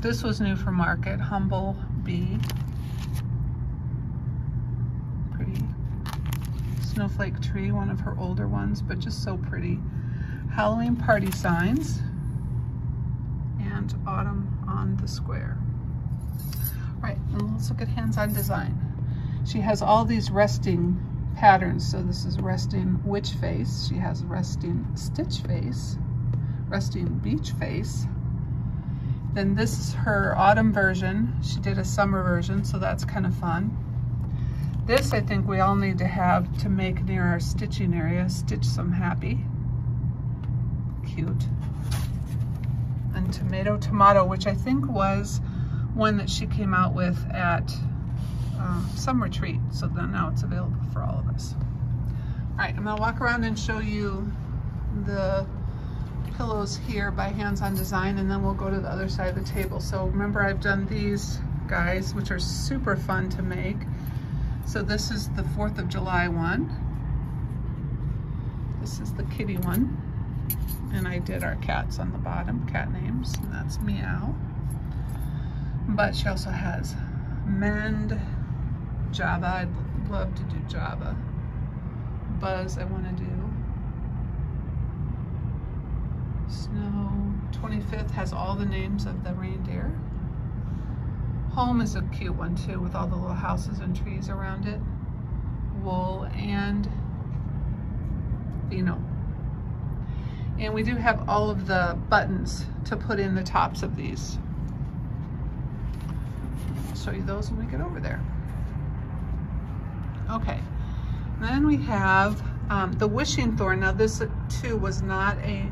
This was new for market, Humble Bee. Pretty. snowflake tree, one of her older ones, but just so pretty. Halloween party signs and autumn on the square. All right, and let's look at hands-on design. She has all these resting patterns. So this is resting witch face. She has resting stitch face, resting beach face. Then this is her autumn version. She did a summer version, so that's kind of fun. This I think we all need to have to make near our stitching area. Stitch some happy. Cute. And tomato, which I think was one that she came out with at some retreat. So then now it's available for all of us. All right, I'm gonna walk around and show you the pillows here by Hands on Design, and then we'll go to the other side of the table. So remember, I've done these guys, which are super fun to make. So this is the 4th of July one. This is the kitty one. And I did our cats on the bottom, cat names, and that's Meow. But she also has Mend, Java, I'd love to do Java. Buzz, I want to do. Snow, 25th has all the names of the reindeer. Home is a cute one too, with all the little houses and trees around it. Wool and Vino. And we do have all of the buttons to put in the tops of these. I'll show you those when we get over there. Okay, then we have the Wishing Thorn. Now this too was not a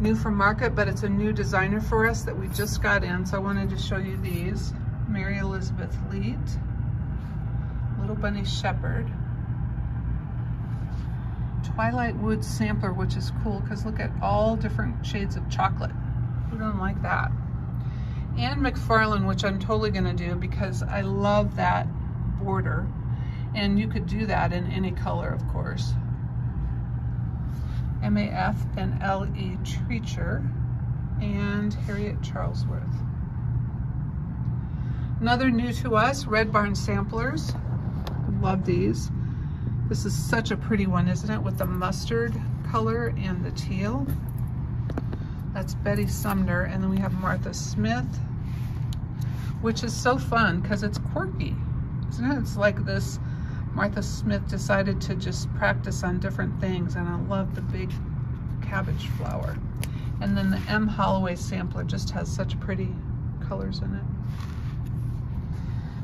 new from market, but it's a new designer for us that we just got in, so I wanted to show you these. Mary Elizabeth Leet, Little Bunny Shepherd, Twilight Woods Sampler, which is cool because look at all different shades of chocolate. Who doesn't like that? And McFarlane, which I'm totally gonna do because I love that border. And you could do that in any color, of course. MAF and LE Treacher and Harriet Charlesworth. Another new to us, Red Barn Samplers. Love these. This is such a pretty one, isn't it? With the mustard color and the teal. That's Betty Sumner. And then we have Martha Smith, which is so fun because it's quirky, isn't it? It's like this, Martha Smith decided to just practice on different things, and I love the big cabbage flower. And then the M. Holloway Sampler just has such pretty colors in it.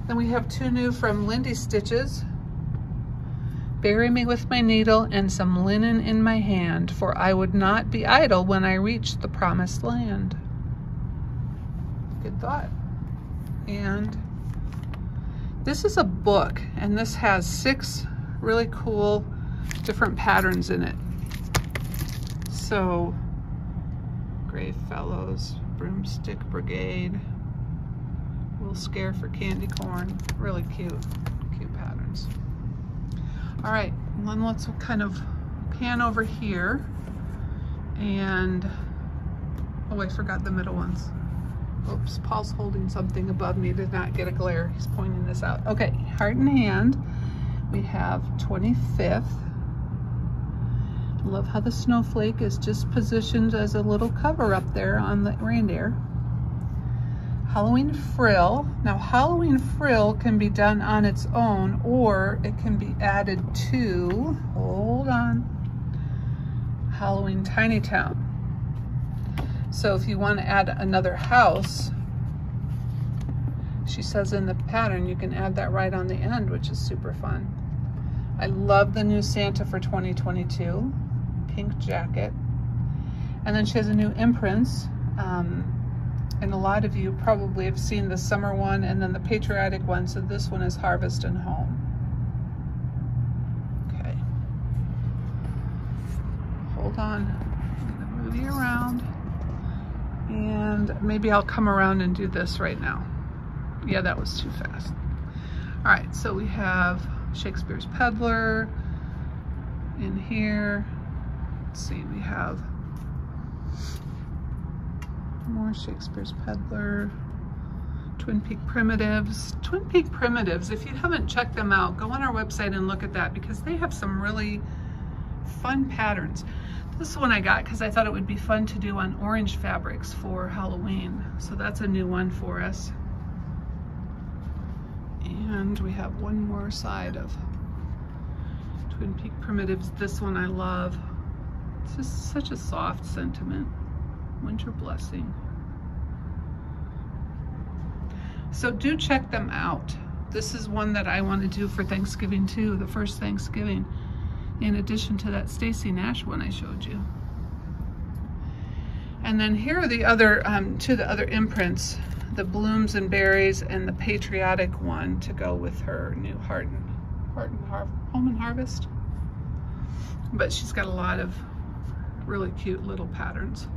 Then we have two new from Lindy Stitches. Bury me with my needle and some linen in my hand, for I would not be idle when I reach the promised land. Good thought. And this is a book, and this has 6 really cool different patterns in it. So, Grave Fellows, Broomstick Brigade, Will Scare for Candy Corn, really cute patterns. All right, then let's kind of pan over here, and, oh, I forgot the middle ones. Oops, Paul's holding something above me, did not get a glare. He's pointing this out. Okay, Heart in Hand. We have 25th. Love how the snowflake is just positioned as a little cover up there on the reindeer. Halloween Frill. Now Halloween Frill can be done on its own, or it can be added to, hold on, Halloween Tiny Town. So if you want to add another house, she says in the pattern, you can add that right on the end, which is super fun. I love the new Santa for 2022, pink jacket. And then she has a new imprints. And a lot of you probably have seen the summer one and then the patriotic one. So this one is Harvest and Home. Okay. Hold on, I'm gonna move you around. And maybe I'll come around and do this right now. Yeah, that was too fast. All right, so we have Shakespeare's Peddler in here. Let's see, we have more Shakespeare's Peddler. Twin Peak Primitives. Twin Peak Primitives, if you haven't checked them out, go on our website and look at that because they have some really fun patterns. This one I got because I thought it would be fun to do on orange fabrics for Halloween. So that's a new one for us. And we have one more side of Twin Peak Primitives. This one I love. It's just such a soft sentiment. Winter Blessing. So do check them out. This is one that I want to do for Thanksgiving too, the first Thanksgiving, in addition to that Stacy Nash one I showed you. And then here are the other two of the other imprints, the Blooms and Berries and the Patriotic one to go with her new Home and Harvest. But she's got a lot of really cute little patterns.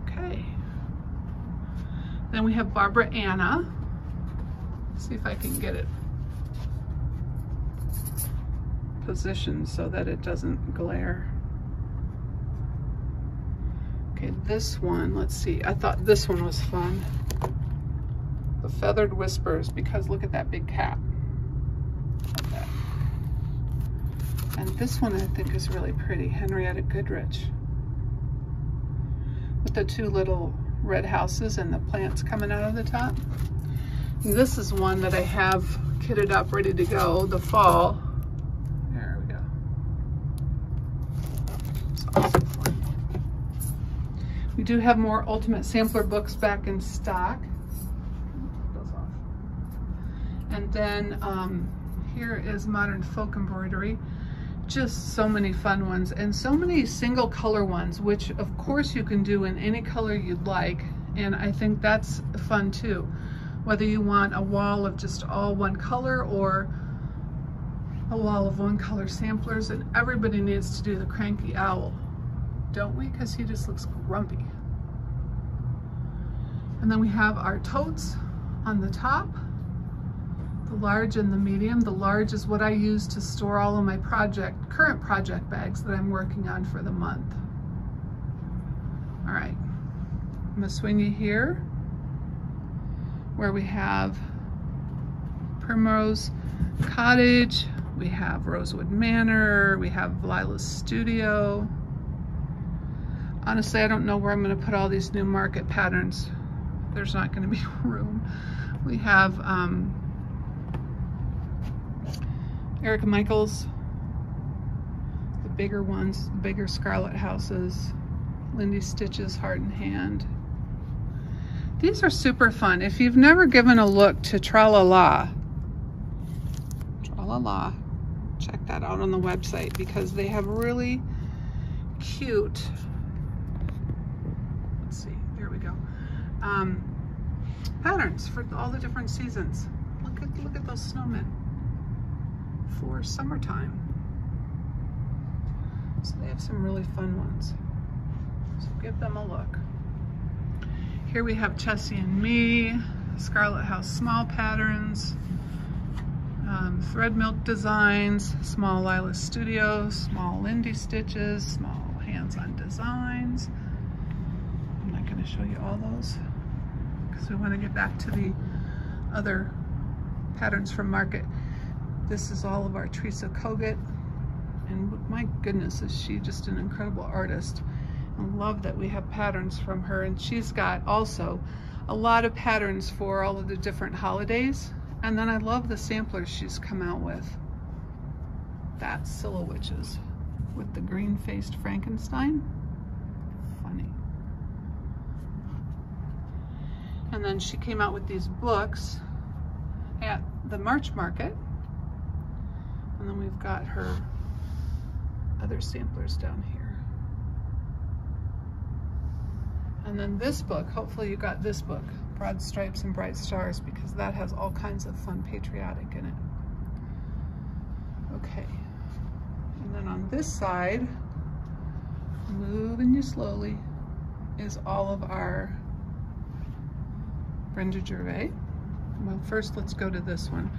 Okay. Then we have Barbara Anna. See if I can get it positioned so that it doesn't glare. Okay, this one, let's see. I thought this one was fun. The Feathered Whispers, because look at that big cap. Like that. And this one I think is really pretty. Henrietta Goodrich. With the two little red houses and the plants coming out of the top. And this is one that I have kitted up ready to go, the fall. There we go. It's also fun. We do have more Ultimate Sampler books back in stock. Those off. And then here is Modern Folk Embroidery. Just so many fun ones and so many single color ones, which of course you can do in any color you'd like. And I think that's fun too. Whether you want a wall of just all one color or a wall of one color samplers, and everybody needs to do the Cranky Owl, don't we? Because he just looks grumpy. And then we have our totes on the top. The large and the medium. The large is what I use to store all of my current project bags that I'm working on for the month. All right, I'm gonna swing you here where we have Primrose Cottage, we have Rosewood Manor, we have Lila's Studio. Honestly, I don't know where I'm gonna put all these new market patterns. There's not gonna be room. We have Erica Michaels, the bigger ones, the bigger Scarlet Houses, Lindy Stitches, Heart and Hand. These are super fun. If you've never given a look to Tra-La-La, check that out on the website because they have really cute, let's see, there we go, patterns for all the different seasons. Look at those snowmen for summertime. So they have some really fun ones. So give them a look. Here we have Chessie and Me, Scarlet House Small Patterns, Thread Milk Designs, Small Lila Studios, Small Lindy Stitches, Small Hands-On Designs. I'm not going to show you all those because we want to get back to the other patterns from market. This is all of our Teresa Kogut, and my goodness, is she just an incredible artist. I love that we have patterns from her, and she's got also a lot of patterns for all of the different holidays. And then I love the samplers she's come out with. That's Scylla Witches with the green-faced Frankenstein. Funny. And then she came out with these books at the March market. And then we've got her other samplers down here. And then this book, hopefully you got this book, Broad Stripes and Bright Stars, because that has all kinds of fun patriotic in it. Okay. And then on this side, moving you slowly, is all of our Brenda Gervais. Well, first let's go to this one.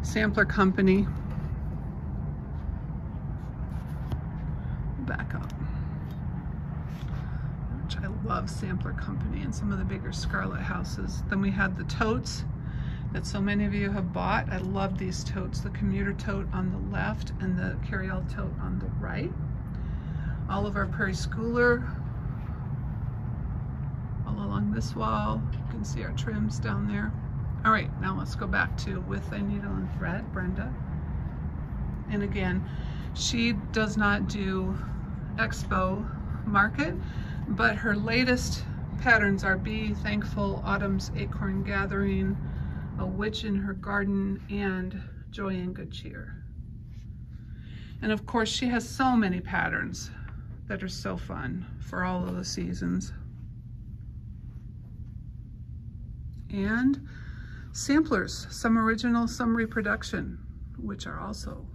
Sampler Company. Back up. which I love Sampler Company and some of the bigger Scarlet houses. Then we had the totes that so many of you have bought. I love these totes, the commuter tote on the left and the carry-all tote on the right. All of our Prairie Schooler all along this wall. You can see our trims down there. All right, now let's go back to With Thy Needle and Thread, Brenda. And again, she does not do Expo Market, but her latest patterns are Be Thankful, Autumn's Acorn Gathering, A Witch in Her Garden, and Joy and Good Cheer. And of course, she has so many patterns that are so fun for all of the seasons. And samplers, some original, some reproduction, which are also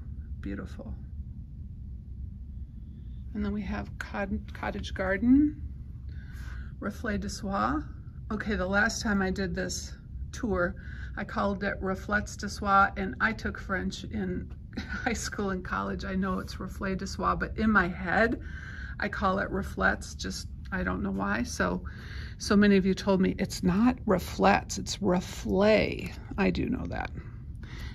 beautiful. And then we have Cottage Garden, Reflet de Soie. Okay, the last time I did this tour, I called it Reflets de Soie, and I took French in high school and college. I know it's Reflet de Soie, but in my head, I call it Reflets, just, I don't know why. So many of you told me it's not Reflets, it's Reflet. I do know that.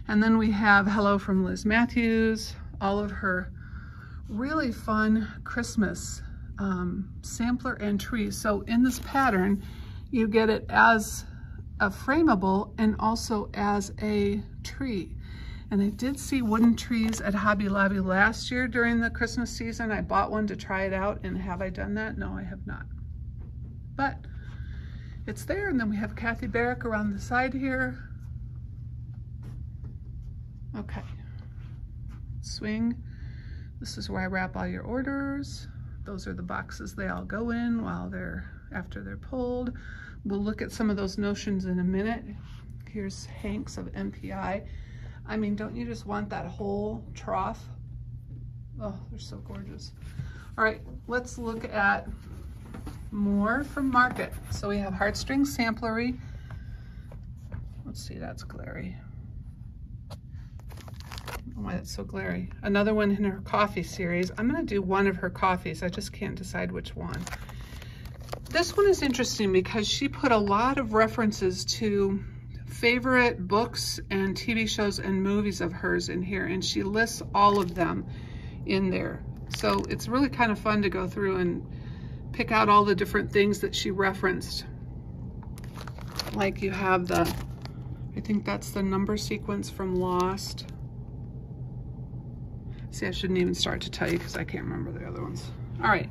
And then we have Hello from Liz Matthews, all of her really fun Christmas sampler and trees. So in this pattern, you get it as a frameable and also as a tree. And I did see wooden trees at Hobby Lobby last year during the Christmas season. I bought one to try it out, and have I done that? No, I have not. But it's there. And then we have Kathy Barrick around the side here. Okay, swing. This is where I wrap all your orders. Those are the boxes they all go in after they're pulled. We'll look at some of those notions in a minute. Here's Hanks of MPI. I mean, don't you just want that whole trough? Oh, they're so gorgeous. All right, let's look at more from Market. So we have Heartstring Samplery. Let's see, that's glary. Why that's so glary. Another one in her coffee series. I'm going to do one of her coffees. I just can't decide which one. This one is interesting because she put a lot of references to favorite books and TV shows and movies of hers in here, and she lists all of them in there. So it's really kind of fun to go through and pick out all the different things that she referenced. Like you have the, I think that's the number sequence from Lost. See, I shouldn't even start to tell you because I can't remember the other ones. All right,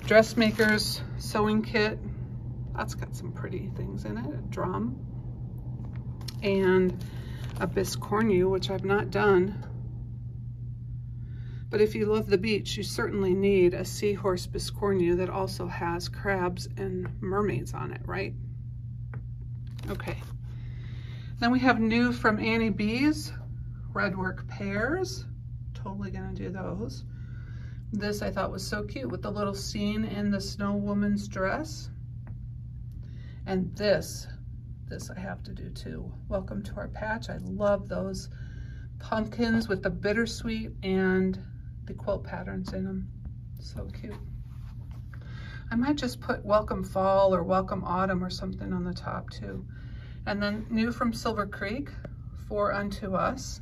Dressmaker's Sewing Kit. That's got some pretty things in it. A drum and a biscornu, which I've not done. But if you love the beach, you certainly need a seahorse biscornu that also has crabs and mermaids on it, right? Okay. Then we have new from Annie B's, Redwork Pears. Totally gonna do those. This I thought was so cute with the little scene in the snow woman's dress. And this I have to do too. Welcome to Our Patch. I love those pumpkins with the bittersweet and the quilt patterns in them. So cute. I might just put Welcome Fall or Welcome Autumn or something on the top too. And then new from Silver Creek, For Unto Us.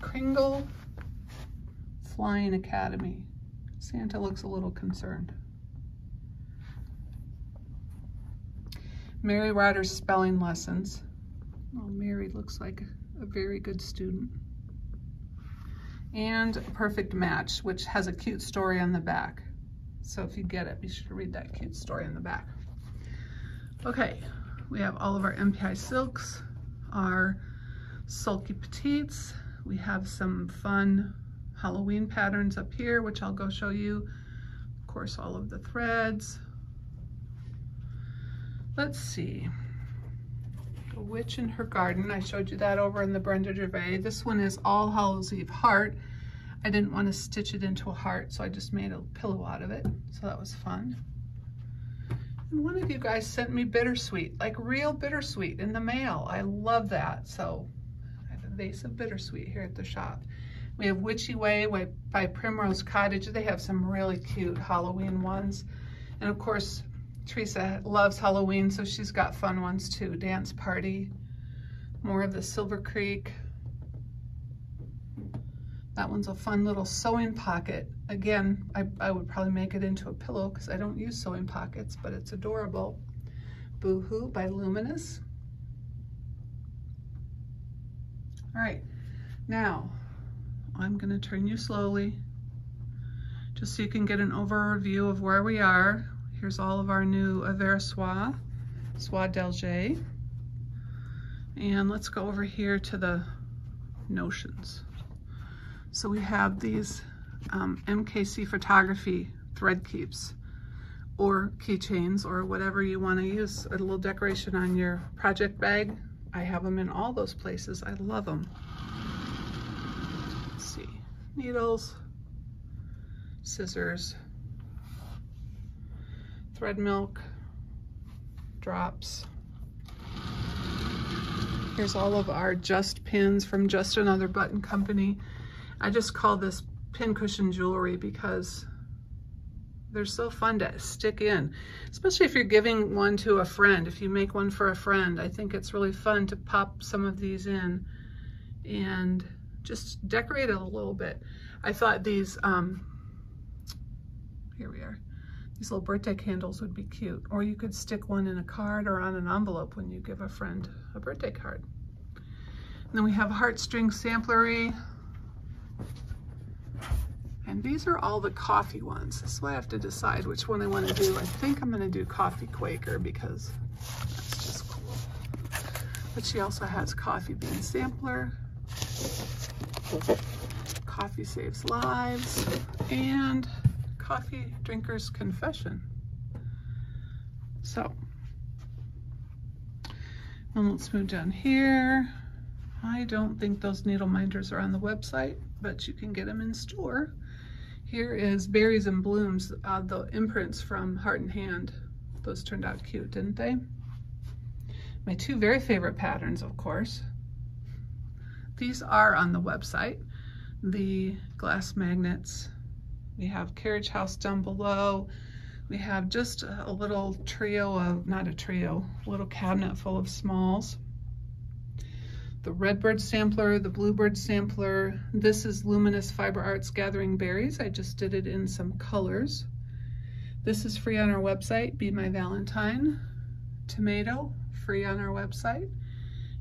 Kringle Flying Academy. Santa looks a little concerned. Mary Ryder's Spelling Lessons. Oh, Mary looks like a very good student. And Perfect Match, which has a cute story on the back. So if you get it, be sure to read that cute story on the back. Okay, we have all of our MPI silks, our Sulky Petites. We have some fun Halloween patterns up here, which I'll go show you. Of course, all of the threads. Let's see. A Witch in Her Garden. I showed you that over in the Brenda Gervais. This one is All Hallows Eve Heart. I didn't want to stitch it into a heart, so I just made a pillow out of it. So that was fun. And one of you guys sent me bittersweet, like real bittersweet in the mail. I love that. So I have a vase of bittersweet here at the shop. We have Witchy Way by Primrose Cottage. They have some really cute Halloween ones. And of course, Teresa loves Halloween, so she's got fun ones too. Dance Party, more of the Silver Creek. That one's a fun little sewing pocket. Again, I would probably make it into a pillow because I don't use sewing pockets, but it's adorable. Boohoo by Luminous. All right, now I'm gonna turn you slowly just so you can get an overview of where we are. Here's all of our new Avera Soie, Soie d'Alger. And let's go over here to the notions. So we have these MKC Photography thread keeps or keychains or whatever you want to use, a little decoration on your project bag. I have them in all those places. I love them. Let's see, needles, scissors, thread milk, drops. Here's all of our Just pins from Just Another Button Company. I just call this pincushion jewelry because they're so fun to stick in, especially if you're giving one to a friend. If you make one for a friend, I think it's really fun to pop some of these in and just decorate it a little bit. I thought these, here we are, these little birthday candles would be cute, or you could stick one in a card or on an envelope when you give a friend a birthday card. And then we have heartstring samplery. And these are all the coffee ones. So I have to decide which one I want to do. I think I'm going to do Coffee Quaker because that's just cool. But she also has Coffee Bean Sampler, Coffee Saves Lives, and Coffee Drinker's Confession. So, and let's move down here. I don't think those needle minders are on the website, but you can get them in store. Here is Berries and Blooms, the imprints from Heart and Hand. Those turned out cute, didn't they? My two very favorite patterns, of course. These are on the website. The glass magnets. We have Carriage House down below. We have just a little trio of, not a trio, a little cabinet full of smalls. The Redbird Sampler, the Bluebird Sampler. This is Luminous Fiber Arts Gathering Berries. I just did it in some colors. This is free on our website, Be My Valentine. Tomato, free on our website.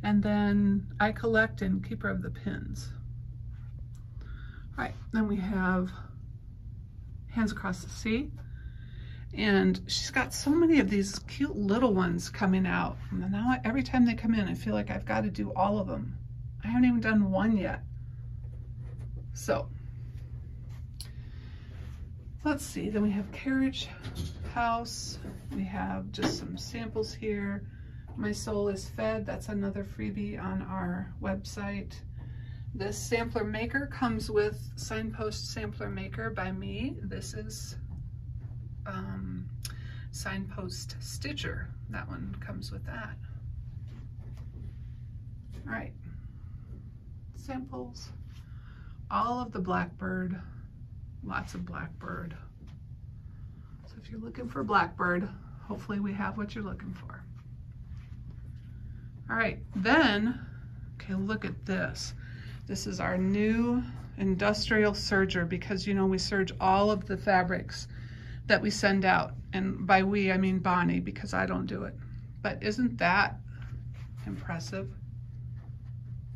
And then I Collect and Keeper of the Pins. All right, then we have Hands Across the Sea. And she's got so many of these cute little ones coming out. And now every time they come in, I feel like I've got to do all of them. I haven't even done one yet. So, let's see. Then we have Carriage House. We have just some samples here. My Soul is Fed. That's another freebie on our website. This sampler maker comes with Signpost Sampler Maker by me. This is Signpost Stitcher. That one comes with that. All right, samples, all of the Blackbird, lots of Blackbird. So if you're looking for Blackbird, hopefully we have what you're looking for. All right, then, okay, look at this. This is our new industrial serger, because you know we serge all of the fabrics that we send out. And by we, I mean Bonnie, because I don't do it. But isn't that impressive?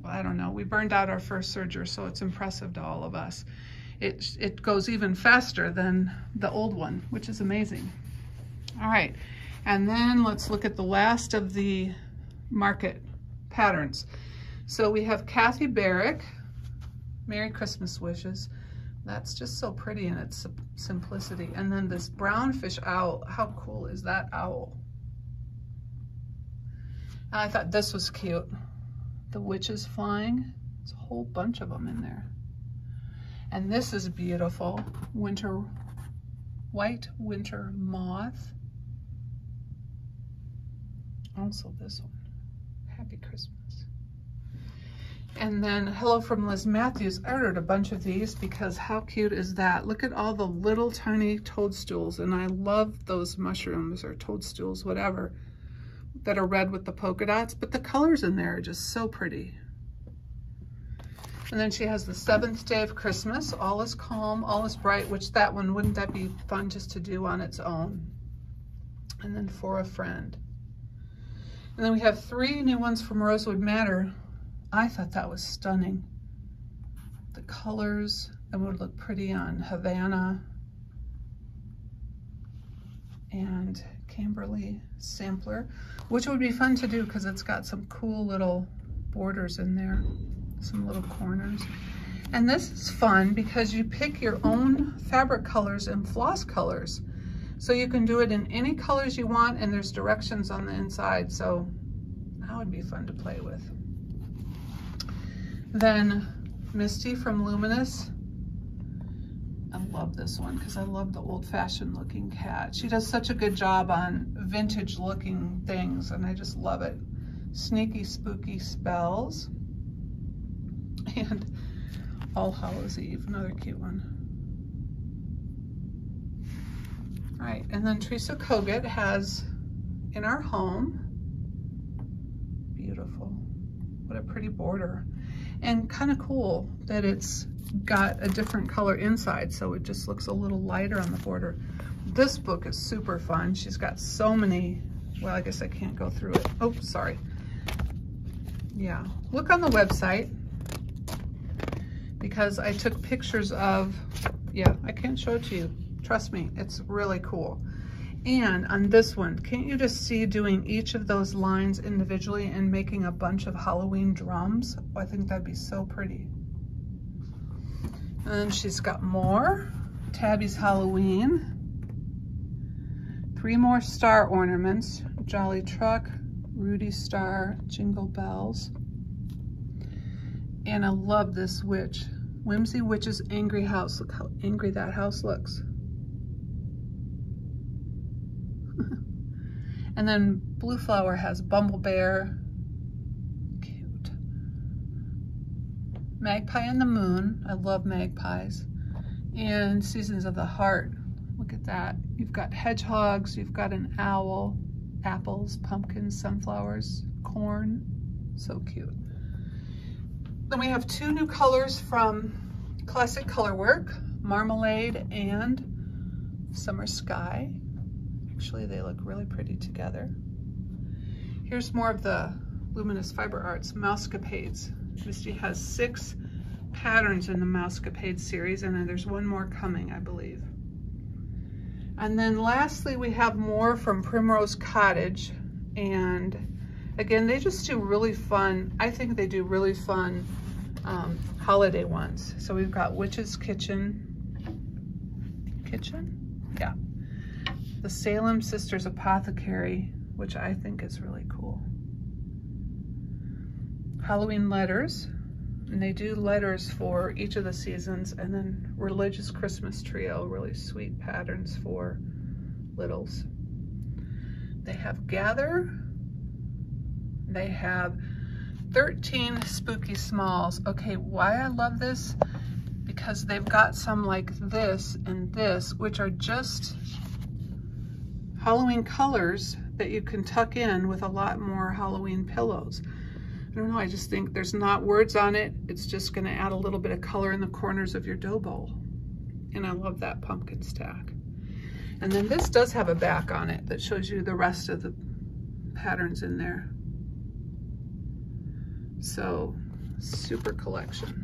Well, I don't know. We burned out our first serger, so it's impressive to all of us. It goes even faster than the old one, which is amazing. All right, and then let's look at the last of the market patterns. So we have Kathy Barrick, Merry Christmas Wishes. That's just so pretty in its simplicity. And then this brownfish owl, how cool is that owl? And I thought this was cute. The witches flying, there's a whole bunch of them in there. And this is beautiful, white winter moth. Also this one, Happy Christmas. And then Hello from Liz Matthews. I ordered a bunch of these because how cute is that? Look at all the little tiny toadstools, and I love those mushrooms or toadstools, whatever, that are red with the polka dots, but the colors in there are just so pretty. And then she has the 7th Day of Christmas, All is Calm, All is Bright, which that one, wouldn't that be fun just to do on its own? And then For a Friend. And then we have 3 new ones from Rosewood Manor. I thought that was stunning. The colors, that would look pretty on Havana and Camberley Sampler, which would be fun to do because it's got some cool little borders in there, some little corners. And this is fun because you pick your own fabric colors and floss colors. So you can do it in any colors you want, and there's directions on the inside, so that would be fun to play with. Then Misty from Luminous. I love this one because I love the old-fashioned looking cat. She does such a good job on vintage looking things, and I just love it. Sneaky Spooky Spells. And All Hallows Eve, another cute one. All right, and then Teresa Kogut has In Our Home. Beautiful. What a pretty border. And kind of cool that it's got a different color inside, so it just looks a little lighter on the border. This book is super fun. She's got so many, well, I guess I can't go through it. Oh, sorry. Yeah, look on the website because I took pictures of, yeah, I can't show it to you. Trust me, it's really cool. And on this one, can't you just see doing each of those lines individually and making a bunch of Halloween drums? Oh, I think that'd be so pretty. And then she's got more. Tabby's Halloween. 3 more star ornaments. Jolly Truck, Rudy Star, Jingle Bells. And I love this witch. Whimsy Witch's Angry House. Look how angry that house looks. And then Blue Flower has Bumble Bear, cute. Magpie and the Moon, I love magpies. And Seasons of the Heart, look at that. You've got hedgehogs, you've got an owl, apples, pumpkins, sunflowers, corn, so cute. Then we have 2 new colors from Classic Colorwork, Marmalade and Summer Sky. Actually, they look really pretty together. Here's more of the Luminous Fiber Arts Mousecapades. Misty has 6 patterns in the Mousecapade series, and then there's 1 more coming, I believe. And then lastly, we have more from Primrose Cottage. And again, they just do really fun, I think they do really fun holiday ones. So we've got Witch's Kitchen? Yeah. The Salem Sisters Apothecary, which I think is really cool. Halloween Letters, and they do letters for each of the seasons, and then Religious Christmas Trio, really sweet patterns for littles. They have Gather, they have 13 Spooky Smalls. Okay, why I love this? Because they've got some like this and this, which are just Halloween colors that you can tuck in with a lot more Halloween pillows. I don't know, I just think there's not words on it. It's just gonna add a little bit of color in the corners of your dough bowl. And I love that pumpkin stack. And then this does have a back on it that shows you the rest of the patterns in there. So, super collection.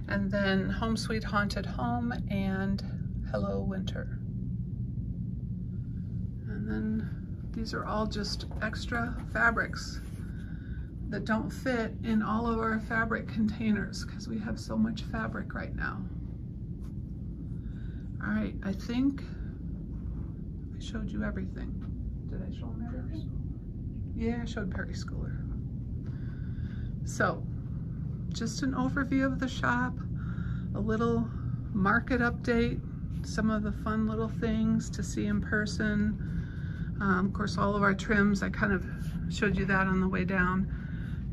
And then Home Sweet Haunted Home and Hello Winter. And then these are all just extra fabrics that don't fit in all of our fabric containers because we have so much fabric right now. All right, I think I showed you everything. Did I show them everything? Yeah, I showed Perry Schooler. So, just an overview of the shop, a little market update, some of the fun little things to see in person. Of course, all of our trims, I kind of showed you that on the way down.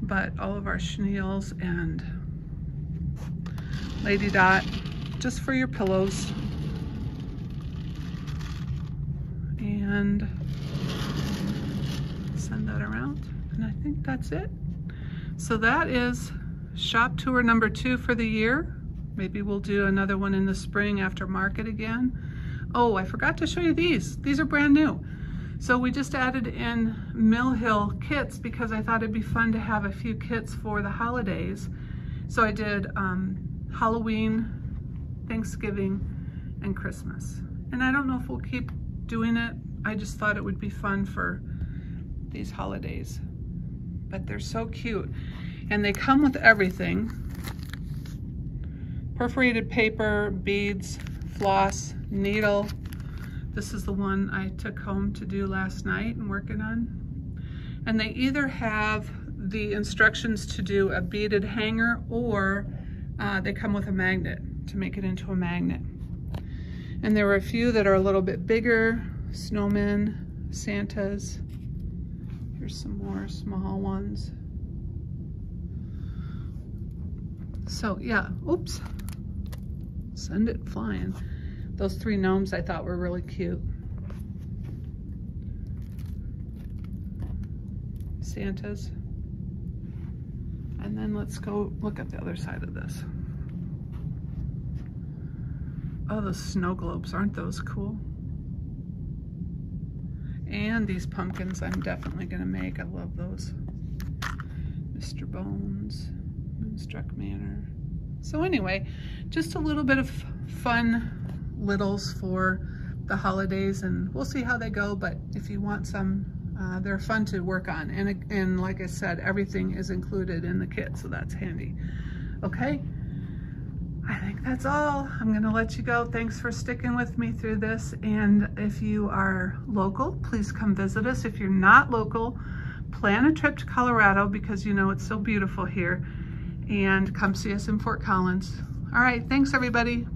but all of our chenilles and Lady Dot, just for your pillows. And send that around, and I think that's it. So that is shop tour number 2 for the year. Maybe we'll do another one in the spring after market again. Oh, I forgot to show you these. These are brand new. So we just added in Mill Hill kits because I thought it'd be fun to have a few kits for the holidays. So I did Halloween, Thanksgiving, and Christmas. And I don't know if we'll keep doing it. I just thought it would be fun for these holidays. But they're so cute. And they come with everything. Perforated paper, beads, floss, needle. This is the one I took home to do last night and working on. And they either have the instructions to do a beaded hanger, or they come with a magnet to make it into a magnet. And there were a few that are a little bit bigger, snowmen, Santas. Here's some more small ones. So yeah, oops, send it flying. Those 3 gnomes I thought were really cute. Santas. And then let's go look at the other side of this. Oh, those snow globes, aren't those cool? And these pumpkins I'm definitely gonna make. I love those. Mr. Bones, Moonstruck Manor. So anyway, just a little bit of fun littles for the holidays, and we'll see how they go, but if you want some, they're fun to work on. And like I said, everything is included in the kit, so that's handy. Okay, I think that's all. I'm gonna let you go. Thanks for sticking with me through this. And if you are local, please come visit us. If you're not local, plan a trip to Colorado, because you know it's so beautiful here, and come see us in Fort Collins. All right, thanks everybody.